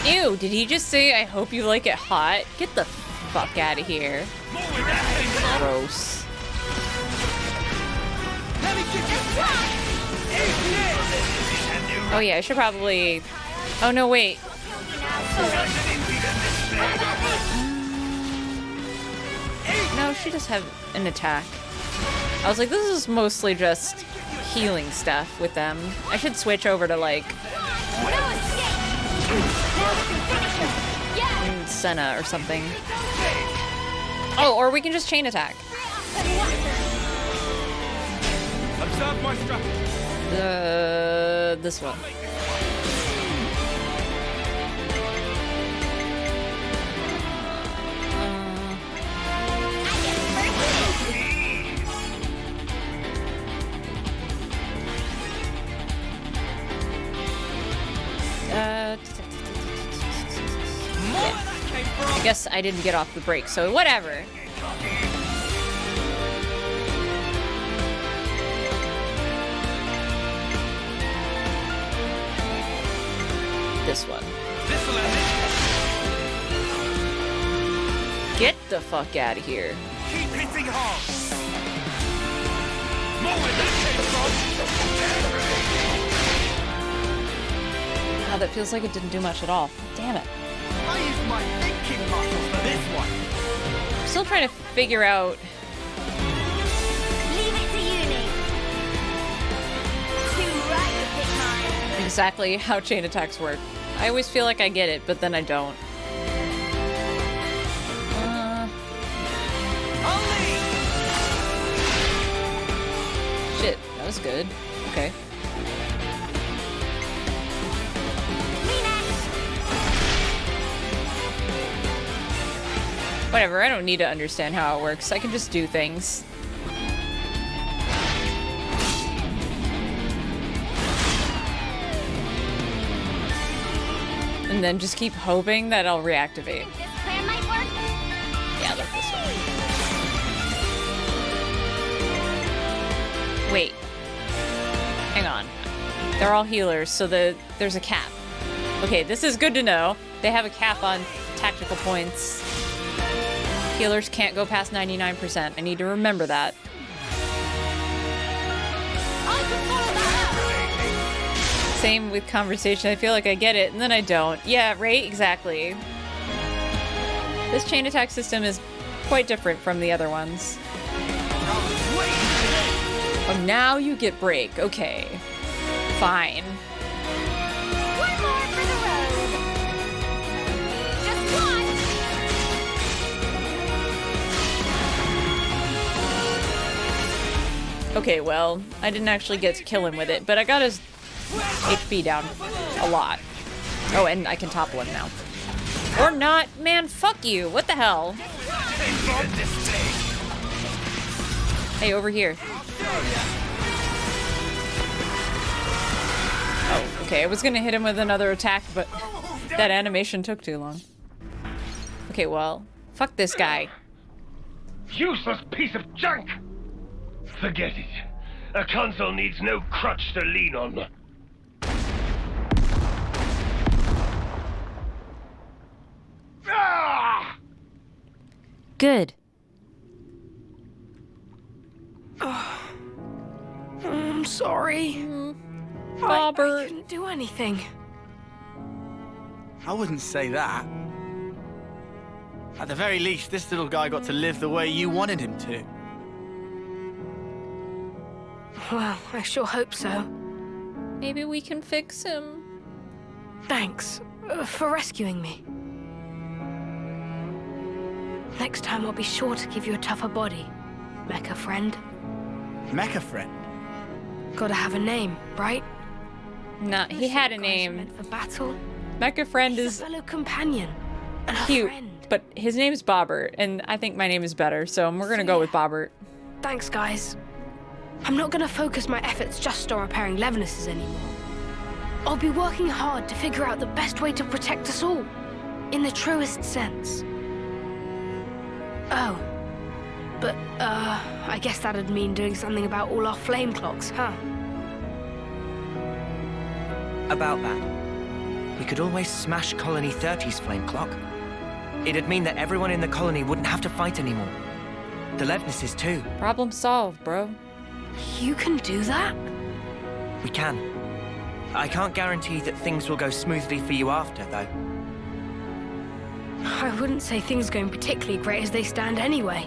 Ew, did he just say, I hope you like it hot? Get the fuck out of here. Gross. Oh yeah, I should probably... Oh no, wait. No, she does have an attack. I was like, this is mostly just healing stuff with them. I should switch over to like... Senna or something. Oh, or we can just chain attack. Observe my strategy. This one. I guess I didn't get off the break, so whatever. This one. Get the fuck out of here. Keep hitting hard. More where that came from. Wow, that feels like it didn't do much at all. Damn it. I used my thinking muscles for this one. I'm still trying to figure out... Leave it to uni. Too right to pick mine. exactly how chain attacks work. I always feel like I get it, but then I don't. Shit, that was good. Okay. Whatever, I don't need to understand how it works. I can just do things. And then just keep hoping that I'll reactivate. This plan might work. Yeah, like this one. Wait. Hang on. They're all healers, so there's a cap. Okay, this is good to know. They have a cap on tactical points. Healers can't go past 99%. I need to remember that. Same with conversation. I feel like I get it, and then I don't. Yeah, right? Exactly. This chain attack system is quite different from the other ones. Oh, now you get break. Okay. Fine. One more for the road. Just one. Okay, well, I didn't actually get to kill him with it, but I got his HP down a lot. Oh, and I can topple him now. Or not. Man, fuck you. What the hell? Hey, over here. Oh, okay. I was gonna hit him with another attack, but that animation took too long. Okay, well, fuck this guy. Useless piece of junk! Forget it. A console needs no crutch to lean on. Ah! Good. I'm sorry. Bobert. I didn't do anything. I wouldn't say that. At the very least, this little guy got to live the way you wanted him to. Well, I sure hope so. Maybe we can fix him. Thanks for rescuing me. Next time I'll be sure to give you a tougher body, mecha friend. Mecha friend? Gotta have a name, right? Nah, he had a name. Meant for battle. Mecha friend is a fellow companion. And a cute, friend. but his name's Bobert, and I think my name is better, so we're gonna go with Bobert. Thanks, guys. I'm not gonna focus my efforts just on repairing Levnis's anymore. I'll be working hard to figure out the best way to protect us all, in the truest sense. Oh. But, I guess that'd mean doing something about all our flame clocks, huh? About that, we could always smash Colony 30's flame clock. It'd mean that everyone in the colony wouldn't have to fight anymore. The Levnises too. Problem solved, bro. You can do that? We can. I can't guarantee that things will go smoothly for you after, though. I wouldn't say things are going particularly great as they stand anyway.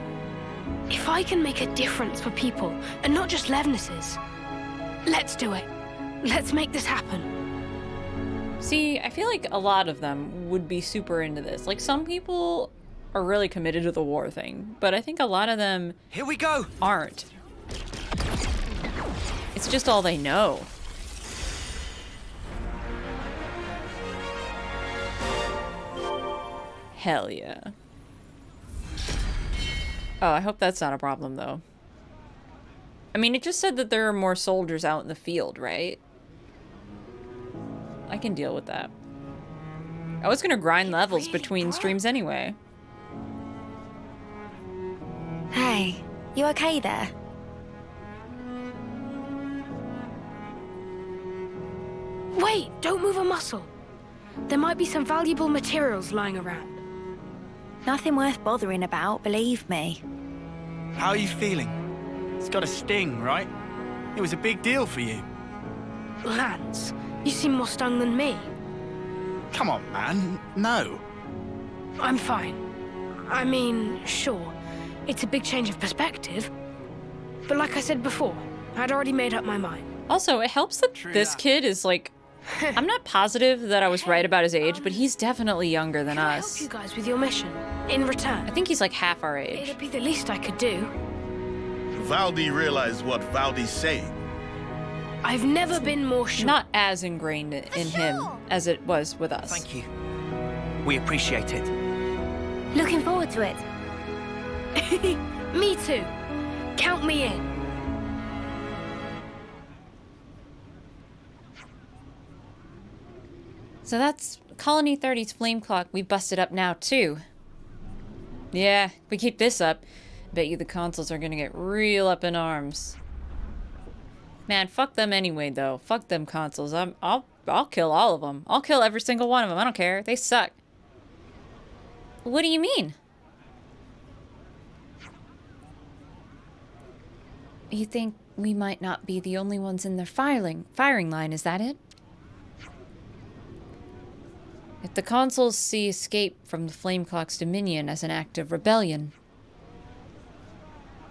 If I can make a difference for people, and not just Levnis's, let's do it. Let's make this happen. See, I feel like a lot of them would be super into this. Like, some people are really committed to the war thing, but I think a lot of them Here we go! Aren't. It's just all they know. Hell yeah. Oh, I hope that's not a problem, though. I mean, it just said that there are more soldiers out in the field, right? I can deal with that. I was gonna grind levels between streams anyway. Hey, you okay there? Wait, don't move a muscle. There might be some valuable materials lying around. Nothing worth bothering about, believe me. How are you feeling? It's got a sting, right? It was a big deal for you. Lance, you seem more stung than me. Come on, man. No. I'm fine. I mean, sure, it's a big change of perspective. But like I said before, I'd already made up my mind. Also, it helps that this kid is like... I'm not positive that I was right about his age, but he's definitely younger than I us. help you guys with your mission. In return, I think he's like half our age. it'd be the least I could do. Valdi realized what Valdi's saying. I've never been more sure. Not as ingrained in him as it was with us. Thank you. We appreciate it. Looking forward to it. Me too. Count me in. So that's Colony 30's flame clock. We've busted up now, too. Yeah, if we keep this up, bet you the consoles are gonna get real up in arms. Man, fuck them anyway, though. Fuck them consoles. I'll kill all of them. I'll kill every single one of them. I don't care. They suck. What do you mean? You think we might not be the only ones in their firing line, is that it? If the consuls see escape from the Flame Clock's dominion as an act of rebellion,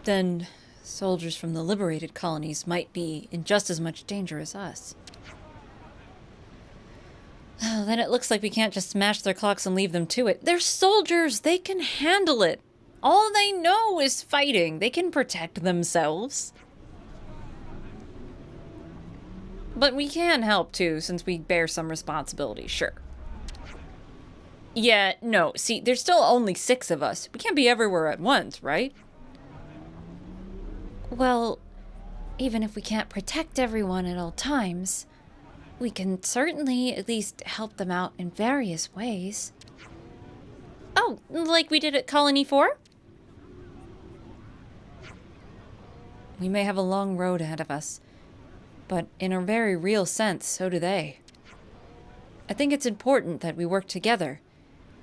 then soldiers from the liberated colonies might be in just as much danger as us. Oh, then it looks like we can't just smash their clocks and leave them to it. They're soldiers! They can handle it! All they know is fighting. They can protect themselves. But we can help too, since we bear some responsibility, sure. Yeah, no, see, there's still only 6 of us. We can't be everywhere at once, right? Well, even if we can't protect everyone at all times, we can certainly at least help them out in various ways. Oh, like we did at Colony 4? We may have a long road ahead of us, but in a very real sense, so do they. I think it's important that we work together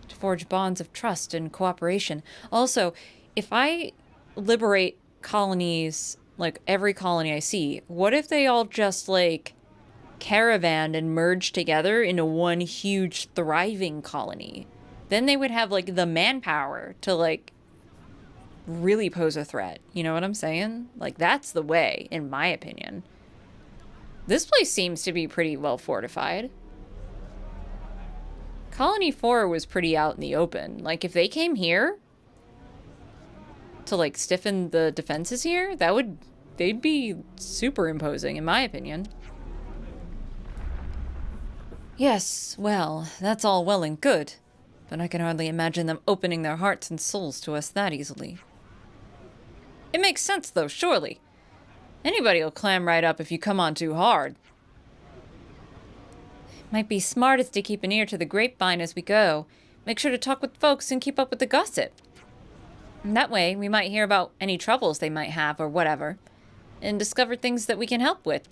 to forge bonds of trust and cooperation. Also, if I liberate colonies, like every colony I see, what if they all just like caravanned and merged together into one huge thriving colony? Then they would have like the manpower to like really pose a threat. You know what I'm saying? Like that's the way, in my opinion. This place seems to be pretty well fortified. Colony 4 was pretty out in the open. Like, if they came here to, like, stiffen the defenses here, they'd be super imposing, in my opinion. Yes, well, that's all well and good, but I can hardly imagine them opening their hearts and souls to us that easily. It makes sense, though, surely. Anybody'll clam right up if you come on too hard. Might be smartest to keep an ear to the grapevine as we go. Make sure to talk with folks and keep up with the gossip. And that way, we might hear about any troubles they might have or whatever, and discover things that we can help with.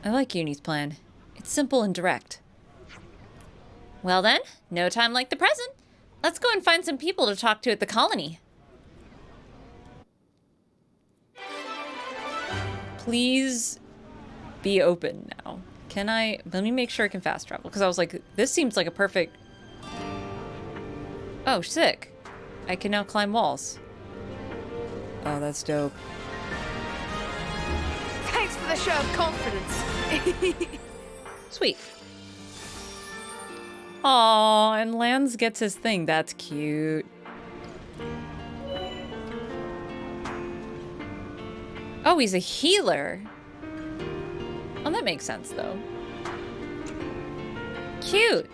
I like Uni's plan. It's simple and direct. Well then, no time like the present. Let's go and find some people to talk to at the colony. Please be open now. Let me make sure I can fast travel, because I was like, this seems like a perfect... Oh, sick. I can now climb walls. Oh, that's dope. Thanks for the show of confidence. Sweet. Aw, and Lance gets his thing. That's cute. Oh, he's a healer. Oh, that makes sense, though. Cute.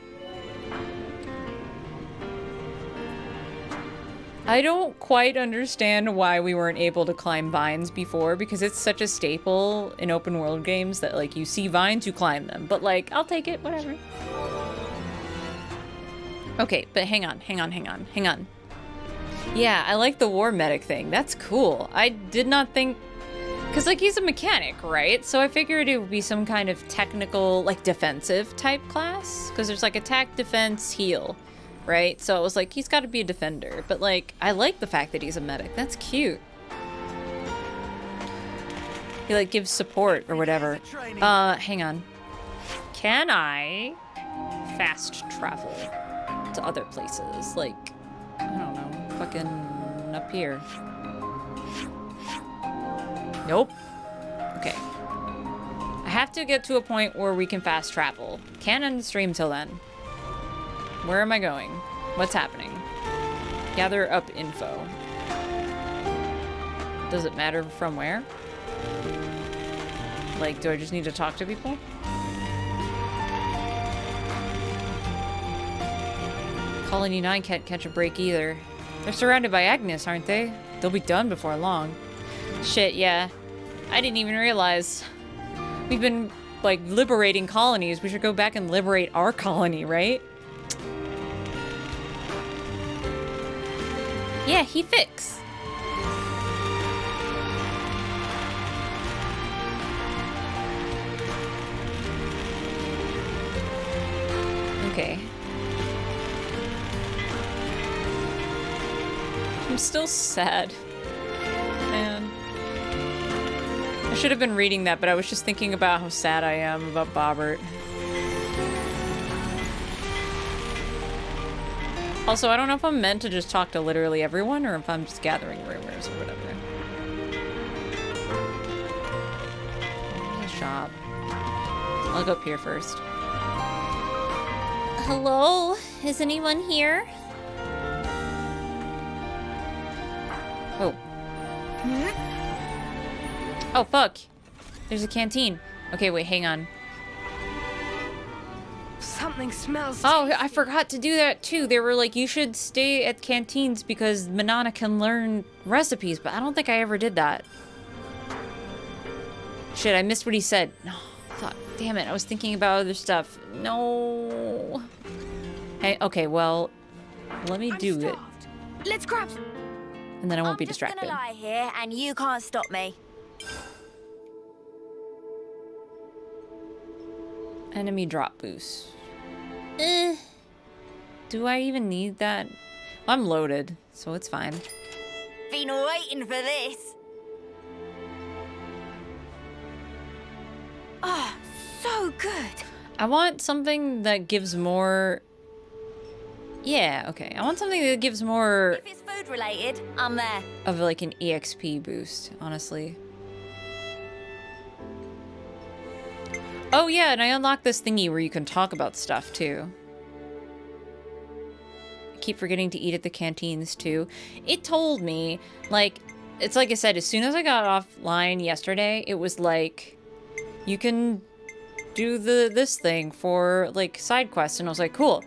I don't quite understand why we weren't able to climb vines before, because it's such a staple in open world games that, like, you see vines, you climb them. But, like, I'll take it, whatever. Okay, but hang on. Yeah, I like the war medic thing. That's cool. I did not think... Because, like, he's a mechanic, right? So I figured it would be some kind of technical, like, defensive type class. Because there's, like, attack, defense, heal, right? So it was like, he's got to be a defender. But, like, I like the fact that he's a medic. That's cute. He, like, gives support or whatever. Hang on. Can I fast travel to other places? Like, I don't know, fucking up here. Nope. Okay. I have to get to a point where we can fast travel. Can't end the stream till then. Where am I going? What's happening? Gather up info. Does it matter from where? Like, do I just need to talk to people? Colony 9 can't catch a break either. They're surrounded by Agnes, aren't they? They'll be done before long. Shit, yeah. I didn't even realize. We've been, like, liberating colonies. We should go back and liberate our colony, right? Yeah, he fix. I'm still sad. Man. I should have been reading that, but I was just thinking about how sad I am about Bobert. Also, I don't know if I'm meant to just talk to literally everyone or if I'm just gathering rumors or whatever. There's a shop. I'll go up here first. Hello? Is anyone here? Oh. Oh, fuck. There's a canteen. Okay, wait, hang on. Something smells Oh, I forgot to do that too. They were like, you should stay at canteens because Manana can learn recipes, but I don't think I ever did that. Shit, I missed what he said. No, fuck, damn it. I was thinking about other stuff. No. Hey, okay, well, let me do it. Let's grab. And then I won't be distracted. I'm just gonna lie here, and you can't stop me. Enemy drop boost. Do I even need that? I'm loaded, so it's fine. Been waiting for this. Ah, so good. I want something that gives more... Yeah, okay. I want something that gives more... If it's food related, I'm there. Of like an EXP boost, honestly. Oh yeah, and I unlocked this thingy where you can talk about stuff too. I keep forgetting to eat at the canteens too. It told me, like, it's like I said, as soon as I got offline yesterday, it was like, you can do this thing for like side quests, and I was like, cool.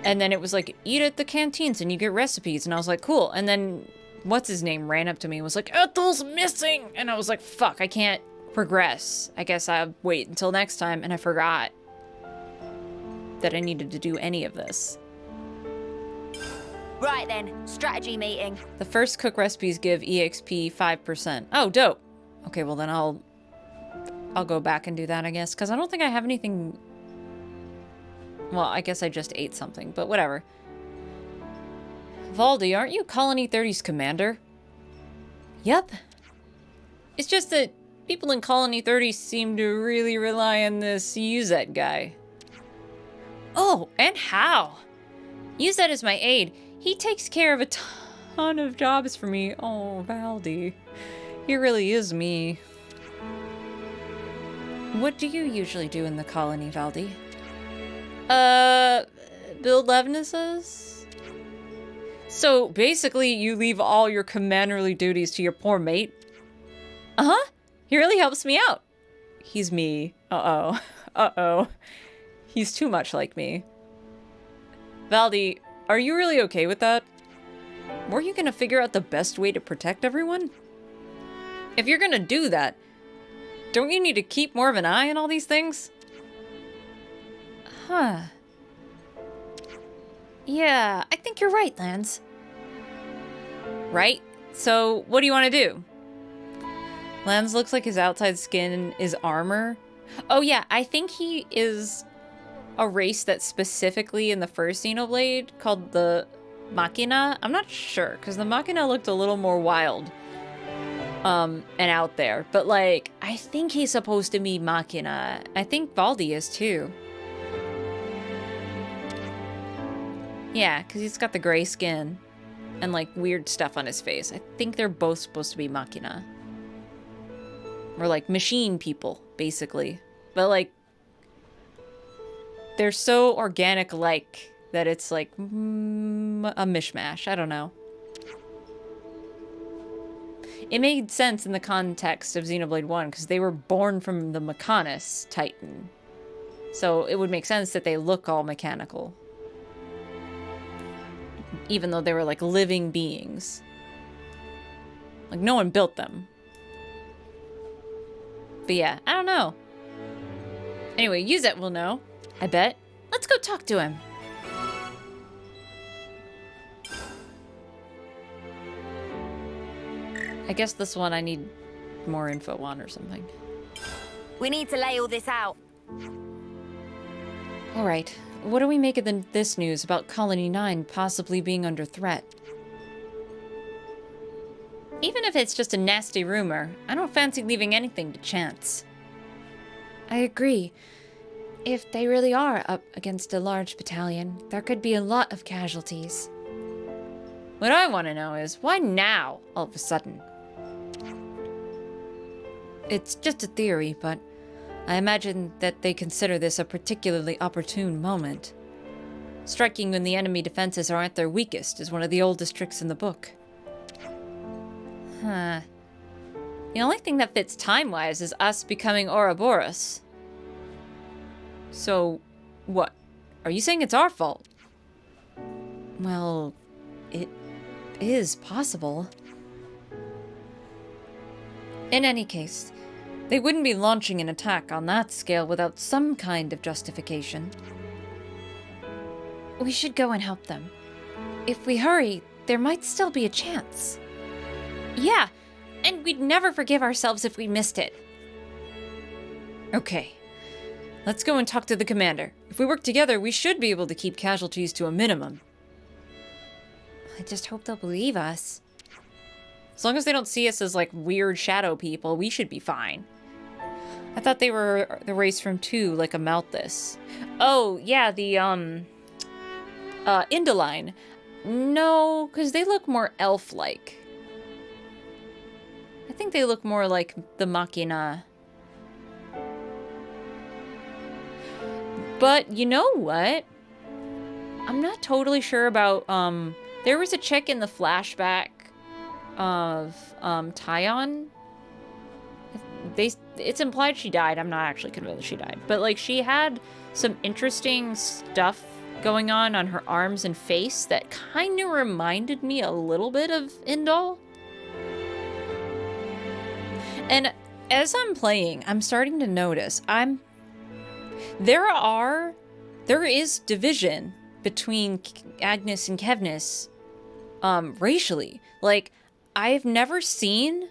And then it was like, eat at the canteens and you get recipes, and I was like, cool. And then what's his name ran up to me and was like, Ethel's missing, and I was like, fuck, I can't progress. I guess I'll wait until next time, and I forgot that I needed to do any of this. Right then, strategy meeting. The first cook recipes give EXP 5%. Oh, dope. Okay, well then I'll go back and do that, I guess, because I don't think I have anything. Well, I guess I just ate something, but whatever. Valdi, aren't you Colony 30's commander? Yep. It's just that people in Colony 30 seem to really rely on this Uzet guy. Oh, and how? Uzet is my aide. He takes care of a ton of jobs for me. Oh, Valdi. He really is me. What do you usually do in the colony, Valdi? Build Levnis's? So, basically, you leave all your commanderly duties to your poor mate? Uh-huh. He really helps me out. He's me. Uh-oh. Uh-oh. He's too much like me. Valdi, are you really okay with that? Were you gonna figure out the best way to protect everyone? If you're gonna do that, don't you need to keep more of an eye on all these things? Huh. Yeah, I think you're right, Lance. Right? So, what do you want to do? Lance looks like his outside skin is armor. Oh yeah, I think he is a race that's specifically in the first Xenoblade called the Machina. I'm not sure, because the Machina looked a little more wild. And out there. But like, I think he's supposed to be Machina. I think Valdi is too. Yeah, because he's got the gray skin and like weird stuff on his face. I think they're both supposed to be Machina. Or like machine people, basically. But like, they're so organic-like that it's like a mishmash. I don't know. It made sense in the context of Xenoblade 1 because they were born from the Mechanus Titan. So it would make sense that they look all mechanical. Even though they were like living beings. Like no one built them. But yeah, I don't know. Anyway, Uzet will know, I bet. Let's go talk to him. I guess this one I need more info on or something. We need to lay all this out. All right. What do we make of this news about Colony 9 possibly being under threat? Even if it's just a nasty rumor, I don't fancy leaving anything to chance. I agree. If they really are up against a large battalion, there could be a lot of casualties. What I want to know is, why now, all of a sudden? It's just a theory, but I imagine that they consider this a particularly opportune moment. Striking when the enemy defenses are at their weakest is one of the oldest tricks in the book. Huh. The only thing that fits time-wise is us becoming Ouroboros. So, what? Are you saying it's our fault? Well, it is possible. In any case, they wouldn't be launching an attack on that scale without some kind of justification. We should go and help them. If we hurry, there might still be a chance. Yeah, and we'd never forgive ourselves if we missed it. Okay, let's go and talk to the commander. If we work together, we should be able to keep casualties to a minimum. I just hope they'll believe us. As long as they don't see us as, like, weird shadow people, we should be fine. I thought they were the race from 2, like a Malthus. Oh, yeah, the, Indoline. No, because they look more elf-like. I think they look more like the Machina. But you know what? I'm not totally sure about, there was a chick in the flashback of, Tyon. It's implied she died. I'm not actually convinced she died. But, like, she had some interesting stuff going on her arms and face that kind of reminded me a little bit of Indol. And as I'm playing, I'm starting to notice there is division between Agnes and Kevnis, racially. Like, I've never seen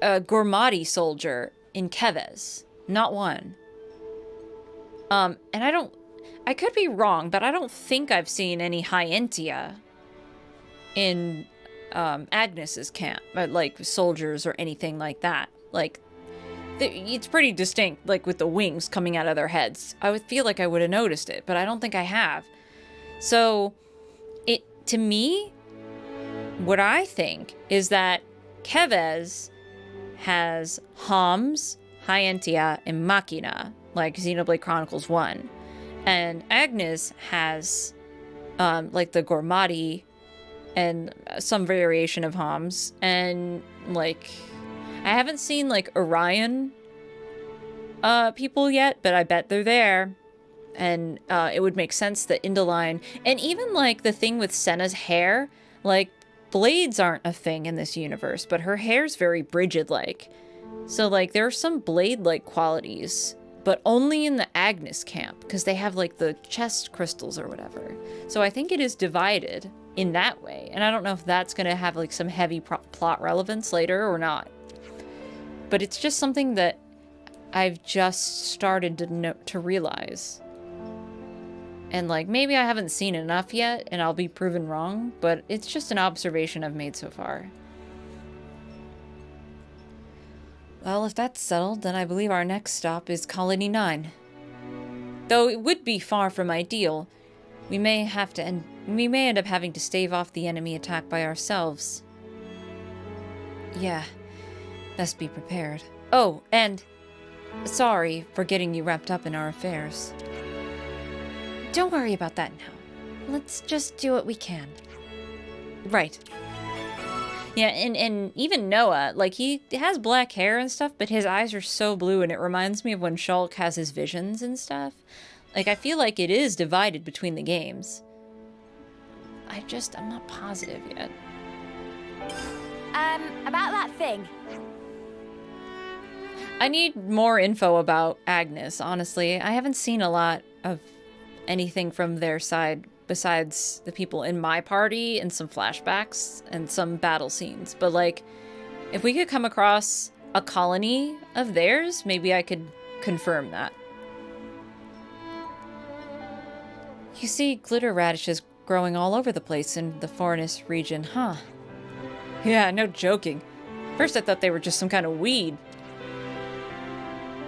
a Gormati soldier in Kevez. Not one. And I could be wrong, but I don't think I've seen any Hyentia in Agnes's camp, like soldiers or anything like that. Like, it's pretty distinct, like with the wings coming out of their heads. I would feel like I would have noticed it, but I don't think I have. So, to me, what I think is that Kevez has Homs, Hyentia, and Machina, like Xenoblade Chronicles 1. And Agnes has, like, the Gormati and some variation of Homs. And, like, I haven't seen, like, Orion people yet, but I bet they're there. And it would make sense that Indoline, and even, like, the thing with Senna's hair, like, blades aren't a thing in this universe, but her hair's very Brigid-like. So, like, there are some blade-like qualities, but only in the Agnes camp, because they have, like, the chest crystals or whatever. So I think it is divided in that way, and I don't know if that's going to have, like, some heavy plot relevance later or not. But it's just something that I've just started to realize. And, like, maybe I haven't seen enough yet, and I'll be proven wrong, but it's just an observation I've made so far. Well, if that's settled, then I believe our next stop is Colony 9. Though it would be far from ideal, we may end up having to stave off the enemy attack by ourselves. Yeah, best be prepared. Oh, and sorry for getting you wrapped up in our affairs. Don't worry about that now. Let's just do what we can. Right. Yeah, and even Noah, like, he has black hair and stuff, but his eyes are so blue, and it reminds me of when Shulk has his visions and stuff. Like, I feel like it is divided between the games. I'm not positive yet. About that thing. I need more info about Agnes, honestly. I haven't seen a lot of anything from their side besides the people in my party and some flashbacks and some battle scenes. But, like, if we could come across a colony of theirs, maybe I could confirm that. You see glitter radishes growing all over the place in the Forest region, huh? Yeah, no joking. First I thought they were just some kind of weed.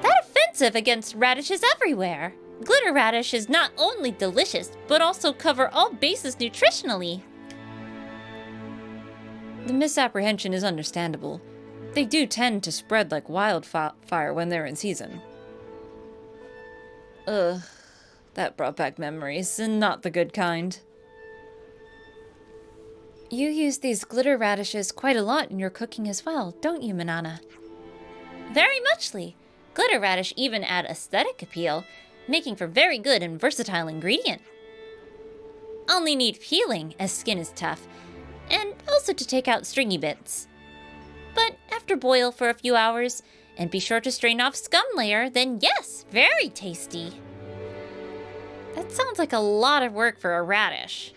That offensive against radishes everywhere. Glitter radish is not only delicious, but also cover all bases nutritionally. The misapprehension is understandable. They do tend to spread like wildfire when they're in season. Ugh, that brought back memories, and not the good kind. You use these glitter radishes quite a lot in your cooking as well, don't you, Manana? Very muchly. Glitter radish even add aesthetic appeal, making for very good and versatile ingredient. Only need peeling, as skin is tough, and also to take out stringy bits. But after boil for a few hours, and be sure to strain off scum layer, then yes, very tasty. That sounds like a lot of work for a radish.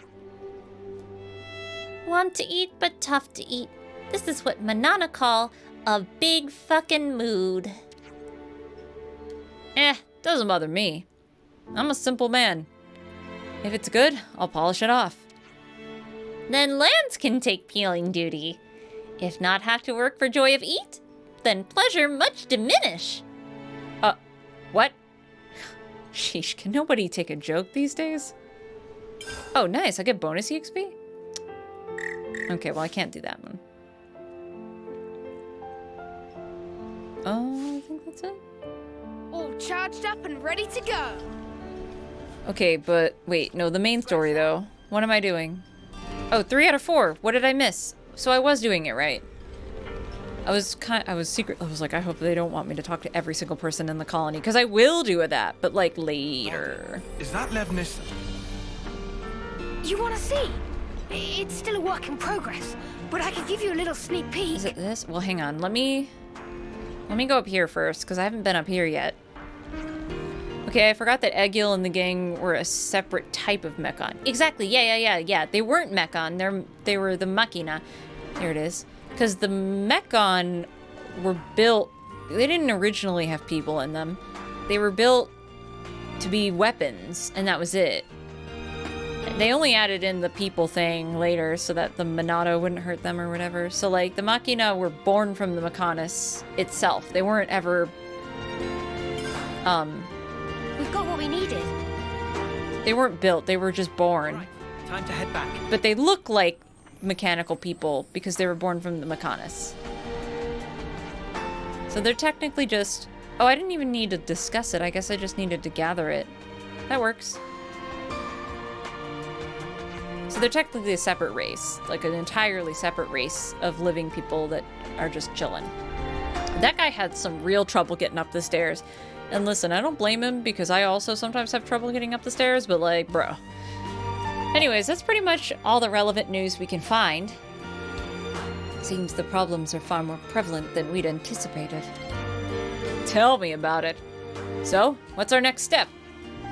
Want to eat, but tough to eat. This is what Manana call a big fucking mood. Doesn't bother me. I'm a simple man. If it's good, I'll polish it off. Then Lance can take peeling duty. If not have to work for joy of eat, then pleasure much diminish. What? Sheesh, can nobody take a joke these days? Oh, nice, I get bonus EXP? Okay, well I can't do that one. Oh, I think that's it. All charged up and ready to go. Okay, but wait, no, the main story though. What am I doing? Oh, 3 out of 4. What did I miss? So I was doing it right. I was like, I hope they don't want me to talk to every single person in the colony, because I will do that, but like later. Is that Levnis? You want to see? It's still a work in progress, but I can give you a little sneak peek. Is it this? Well, hang on. Let me go up here first, because I haven't been up here yet. Okay, I forgot that Egil and the gang were a separate type of mechon. Exactly, yeah. They weren't mechon, they were the machina. There it is. Because the mechon were built, they didn't originally have people in them. They were built to be weapons, and that was it. They only added in the people thing later so that the Monado wouldn't hurt them or whatever. So, like, the Machina were born from the Mechonis itself. They weren't ever, We've got what we needed. They weren't built. They were just born. Right. Time to head back. But they look like mechanical people because they were born from the Mechonis. So they're technically just... Oh, I didn't even need to discuss it. I guess I just needed to gather it. That works. So they're technically a separate race, like an entirely separate race of living people that are just chilling. That guy had some real trouble getting up the stairs. And listen, I don't blame him because I also sometimes have trouble getting up the stairs, but like, bro. Anyways, that's pretty much all the relevant news we can find. Seems the problems are far more prevalent than we'd anticipated. Tell me about it. So, what's our next step?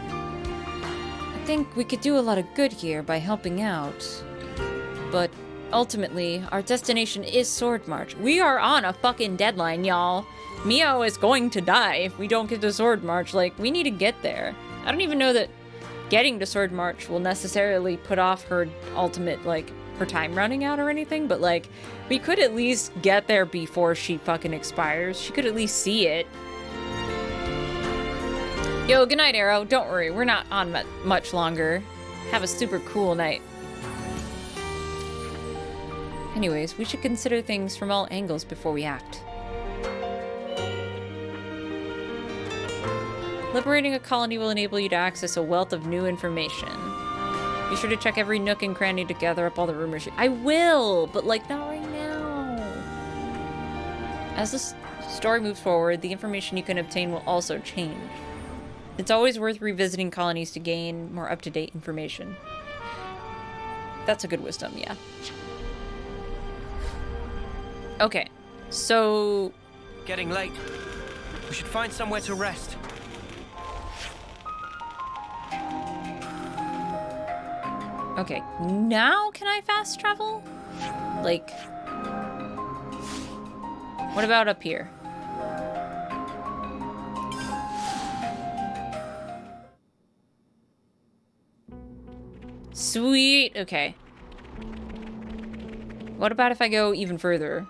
I think we could do a lot of good here by helping out. But ultimately, our destination is Sword March. We are on a fucking deadline, y'all. Mio is going to die if we don't get to Sword March. Like, we need to get there. I don't even know that getting to Sword March will necessarily put off her ultimate, like, her time running out or anything, but, like, we could at least get there before she fucking expires. She could at least see it. Yo, good night, Arrow. Don't worry, we're not on much longer. Have a super cool night. Anyways, we should consider things from all angles before we act. Liberating a colony will enable you to access a wealth of new information. Be sure to check every nook and cranny to gather up all the rumors. I will, but like not right now. As this story moves forward, the information you can obtain will also change. It's always worth revisiting colonies to gain more up-to-date information. That's a good wisdom, yeah. Okay, so... Getting late. We should find somewhere to rest. Okay, now can I fast travel? Like... What about up here? Sweet, okay. What about if I go even further?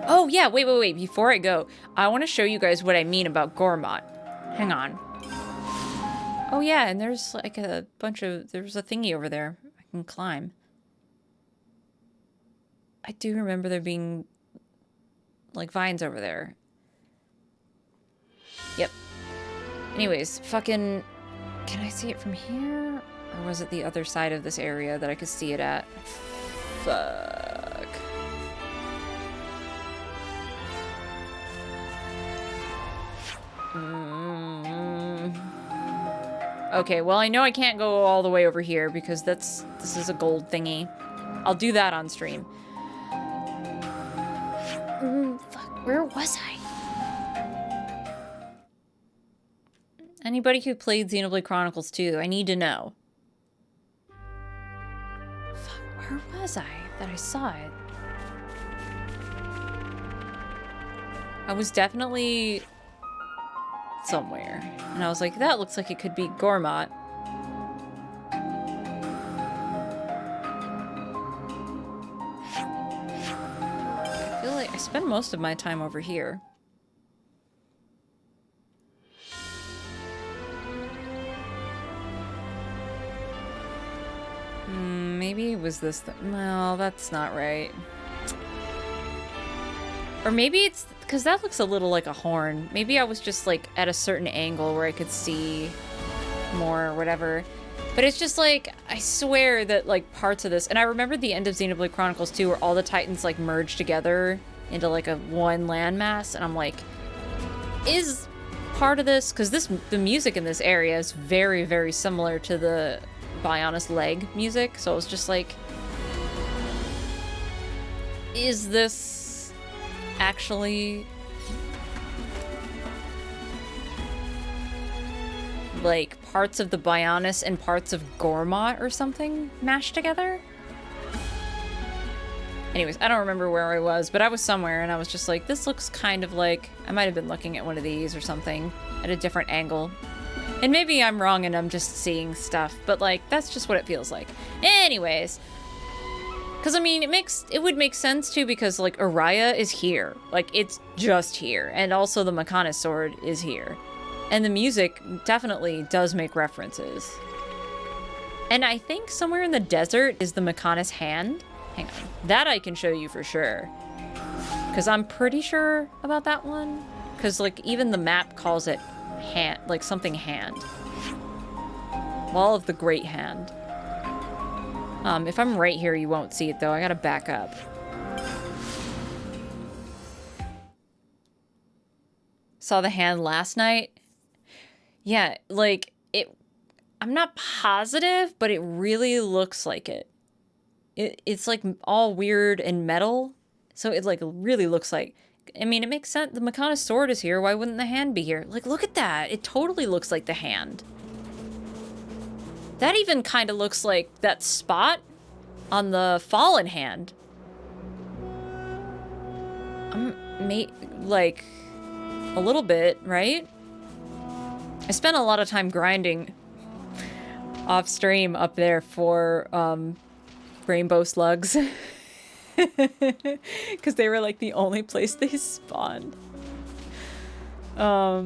Oh, yeah, wait. Before I go, I want to show you guys what I mean about Gormott. Hang on. Oh, yeah, and there's like a bunch of... There's a thingy over there I can climb. I do remember there being, like, vines over there. Yep. Anyways, fucking... Can I see it from here? Or was it the other side of this area that I could see it at? Fuck. Okay, well, I know I can't go all the way over here because this is a gold thingy. I'll do that on stream. Fuck, where was I? Anybody who played Xenoblade Chronicles 2, I need to know. Fuck, where was I that I saw it? I was definitely somewhere. And I was like, that looks like it could be Gormott. I feel like I spend most of my time over here. Maybe it was this thing. No, that's not right. Or maybe it's because that looks a little like a horn. Maybe I was just like at a certain angle where I could see more or whatever. But it's just like, I swear that like parts of this, and I remember the end of Xenoblade Chronicles 2 where all the Titans like merged together into like a one landmass, and I'm like, is part of this, because the music in this area is very, very similar to the Bionis Leg music, so it was just like, is this actually like parts of the Bionis and parts of Gormott or something mashed together? Anyways, I don't remember where I was, but I was somewhere and I was just like, this looks kind of like, I might have been looking at one of these or something at a different angle. And maybe I'm wrong and I'm just seeing stuff, but like, that's just what it feels like. Anyways, because I mean, it would make sense too, because like Araya is here. Like, it's just here. And also the Mechonis sword is here. And the music definitely does make references. And I think somewhere in the desert is the Mechonis hand. Hang on. That I can show you for sure. Because I'm pretty sure about that one. Because like even the map calls it hand, like something hand. Wall of the Great Hand. If I'm right here, you won't see it though. I gotta back up. Saw the hand last night. Yeah, like it. I'm not positive, but it really looks like it. It's like all weird and metal, so it like really looks like. I mean, it makes sense. The Mechonis sword is here. Why wouldn't the hand be here? Like, look at that. It totally looks like the hand. That even kind of looks like that spot on the fallen hand. Like, a little bit, right? I spent a lot of time grinding off stream up there for rainbow slugs. Because they were like the only place they spawned. But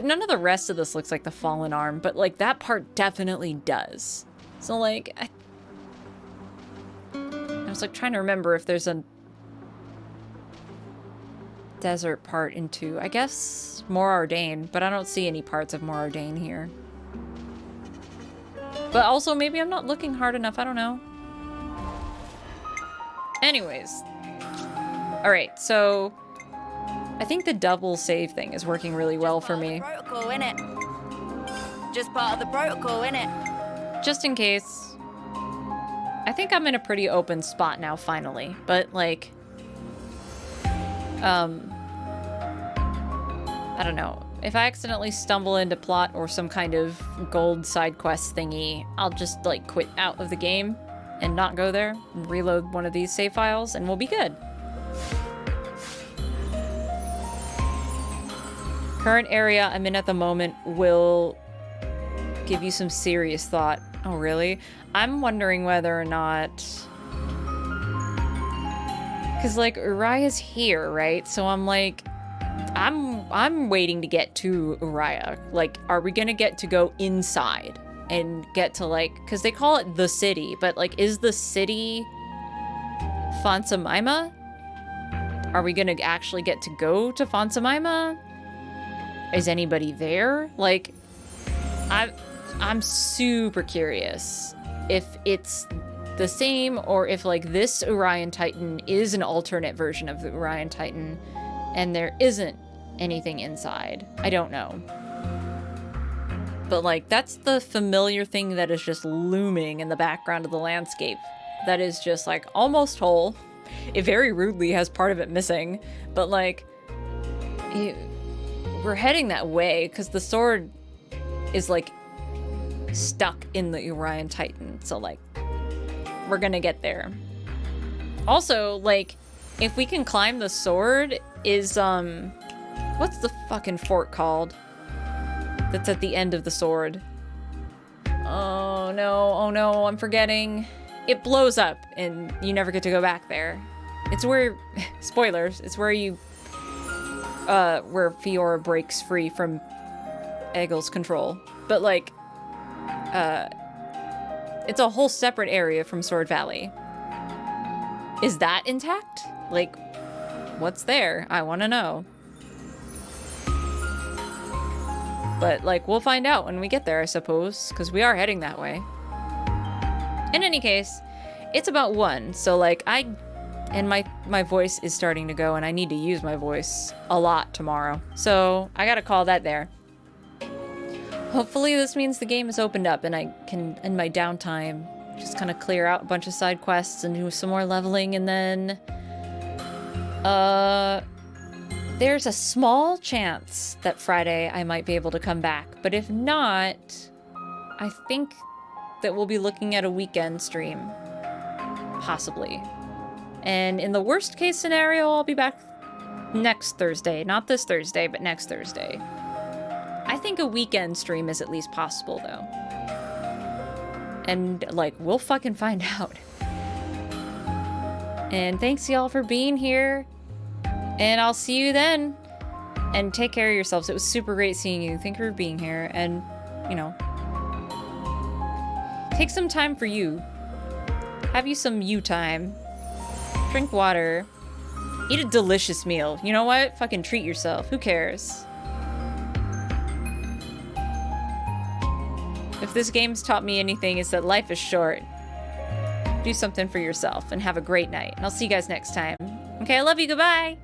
none of the rest of this looks like the fallen arm, but like that part definitely does. So like, I was like trying to remember if there's a desert part into, I guess, More Ardain, but I don't see any parts of More Ardain here. But also maybe I'm not looking hard enough, I don't know. Anyways. Alright, so I think the double save thing is working really well for me. Protocol, innit? Just part of the protocol, innit? Just in case. I think I'm in a pretty open spot now, finally. But, like, I don't know. If I accidentally stumble into plot or some kind of gold side quest thingy, I'll just, like, quit out of the game and not go there, and reload one of these save files, and we'll be good. Current area I'm in at the moment will give you some serious thought. Oh, really? I'm wondering whether or not... Because, like, Uriah's here, right? So I'm like... I'm waiting to get to Uriah. Like, are we gonna get to go inside and get to, like... Because they call it the city, but, like, is the city Fonsamima? Are we gonna actually get to go to Fonsamima? Is anybody there? Like, I'm super curious if it's the same or if, like, this Orion Titan is an alternate version of the Orion Titan and there isn't anything inside. I don't know. But, like, that's the familiar thing that is just looming in the background of the landscape. That is just, like, almost whole. It very rudely has part of it missing. But, like, we're heading that way because the sword is, like, stuck in the Orion Titan. So, like, we're gonna get there. Also, like, if we can climb the sword is, what's the fucking fort called? That's at the end of the sword. Oh no, I'm forgetting. It blows up and you never get to go back there. It's where, spoilers, it's where you, where Fiora breaks free from Egil's control. But, like, it's a whole separate area from Sword Valley. Is that intact? Like, what's there? I want to know. But, like, we'll find out when we get there, I suppose, because we are heading that way. In any case, it's about 1, so, like, and my voice is starting to go, and I need to use my voice a lot tomorrow. So, I gotta call that there. Hopefully this means the game is opened up and I can, in my downtime, just kind of clear out a bunch of side quests and do some more leveling, and then... there's a small chance that Friday I might be able to come back, but if not, I think that we'll be looking at a weekend stream. Possibly. And in the worst case scenario, I'll be back next Thursday. Not this Thursday, but next Thursday. I think a weekend stream is at least possible, though. And, like, we'll fucking find out. And thanks, y'all, for being here. And I'll see you then. And take care of yourselves. It was super great seeing you. Thank you for being here. And, you know, take some time for you. Have you some you time. Drink water. Eat a delicious meal. You know what? Fucking treat yourself. Who cares? If this game's taught me anything, it's that life is short. Do something for yourself and have a great night. And I'll see you guys next time. Okay, I love you. Goodbye.